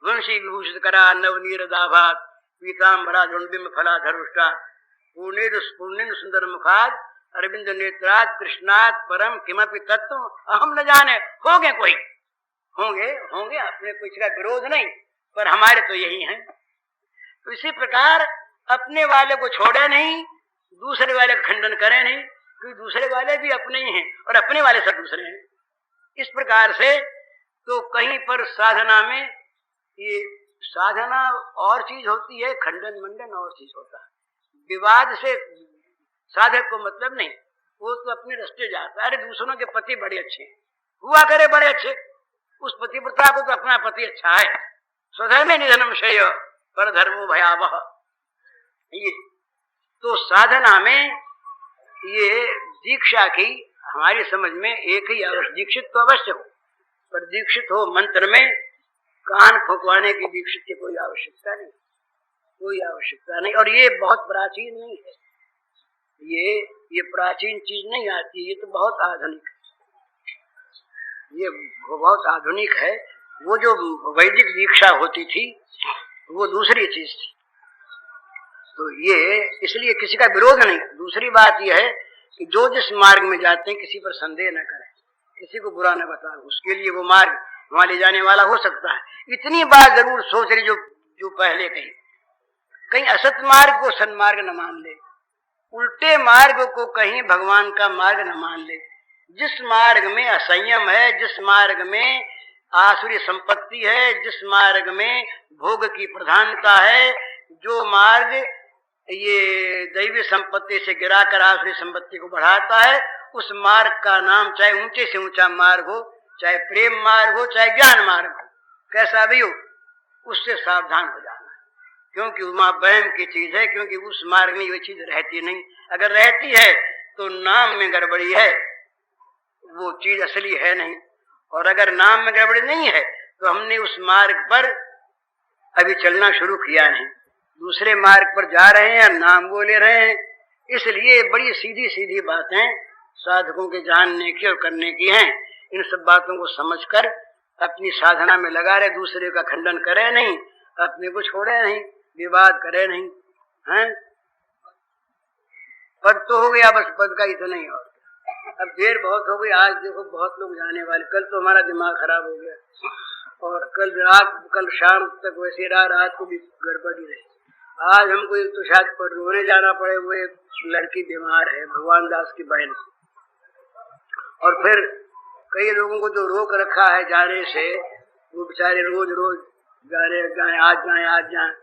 वंशी विभूषित करा नवनीर दाभात पीताम्बरा झुंडिम फलाधरुष्टा पूर्णिन सुंदर मुखाद अरविंद नेत्रात कृष्णात परम किमपि तत्व अहम न जाने। होंगे अपने कुछ का विरोध नहीं, पर हमारे तो यही हैं। तो इसी प्रकार अपने वाले को छोड़े नहीं, दूसरे वाले का खंडन करे नहीं, क्योंकि दूसरे वाले भी अपने ही हैं और अपने वाले सब दूसरे हैं। इस प्रकार से तो कहीं पर साधना में ये साधना और चीज होती है, खंडन मंडन और चीज होता है। विवाद से साधक को मतलब नहीं, वो तो अपने रास्ते जाता है। अरे दूसरों के पति बड़े अच्छे हुआ करे, बड़े अच्छे, उस पतिव्रता को तो अपना पति अच्छा है। स्वधर्मे निधनम श्रेय पर धर्मो भयावह। ये तो साधना में ये दीक्षा की हमारी समझ में एक ही आवश्यक, दीक्षित तो अवश्य हो, पर दीक्षित हो मंत्र में कान फुकवाने की दीक्षित की कोई आवश्यकता नहीं। और ये बहुत प्राचीन नहीं है, ये प्राचीन चीज नहीं आती, ये तो बहुत आधुनिक है, ये बहुत आधुनिक है। वो जो वैदिक दीक्षा होती थी वो दूसरी चीज थी। तो ये इसलिए किसी का विरोध नहीं। दूसरी बात यह है कि जो जिस मार्ग में जाते हैं किसी पर संदेह न करें, किसी को बुरा न बताए, उसके लिए वो मार्ग वहां ले जाने वाला हो सकता है। इतनी बात जरूर सोच रही जो पहले कहीं असत मार्ग को सन्मार्ग न मान ले, उल्टे मार्ग को कहीं भगवान का मार्ग न मान ले। जिस मार्ग में असंयम है, जिस मार्ग में आसुरी संपत्ति है, जिस मार्ग में भोग की प्रधानता है, जो मार्ग ये दैवी संपत्ति से गिराकर आसुरी संपत्ति को बढ़ाता है, उस मार्ग का नाम चाहे ऊंचे से ऊंचा मार्ग हो, चाहे प्रेम मार्ग हो, चाहे ज्ञान मार्ग हो, कैसा भी हो, उससे सावधान हो जाना, क्योंकि वहां वहम की चीज है। क्योंकि उस मार्ग में ये चीज रहती नहीं, अगर रहती है तो नाम में गड़बड़ी है, वो चीज असली है नहीं। और अगर नाम में गड़बड़ी नहीं है तो हमने उस मार्ग पर अभी चलना शुरू किया नहीं, दूसरे मार्ग पर जा रहे हैं, नाम वो ले रहे हैं। इसलिए बड़ी सीधी सीधी बातें साधकों के जानने की और करने की हैं। इन सब बातों को समझकर अपनी साधना में लगा रहे, दूसरे का खंडन करे नहीं, अपने को छोड़े नहीं, विवाद करे नहीं। हैं पद तो हो गया, बस पद का इतना ही। और अब देर बहुत हो गई, आज देखो बहुत लोग जाने वाले, कल तो हमारा दिमाग खराब हो गया और कल शाम तक वैसे रात को भी गड़बड़ी रही। आज हमको एक तो शायद पर रोने जाना पड़े, वो एक लड़की बीमार है, भगवान दास की बहन, और फिर कई लोगों को जो रोक रखा है जाने से, वो बेचारे रोज आज जाए,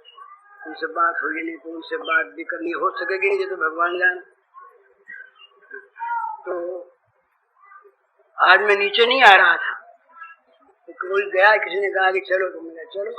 उनसे बात होगी नहीं तो उनसे बात भी करनी हो सकेगी नहीं, ये तो भगवान जाने। तो आज मैं नीचे नहीं आ रहा था, तो कोई गया, किसी ने कहा कि चलो, तो मैंने चलो।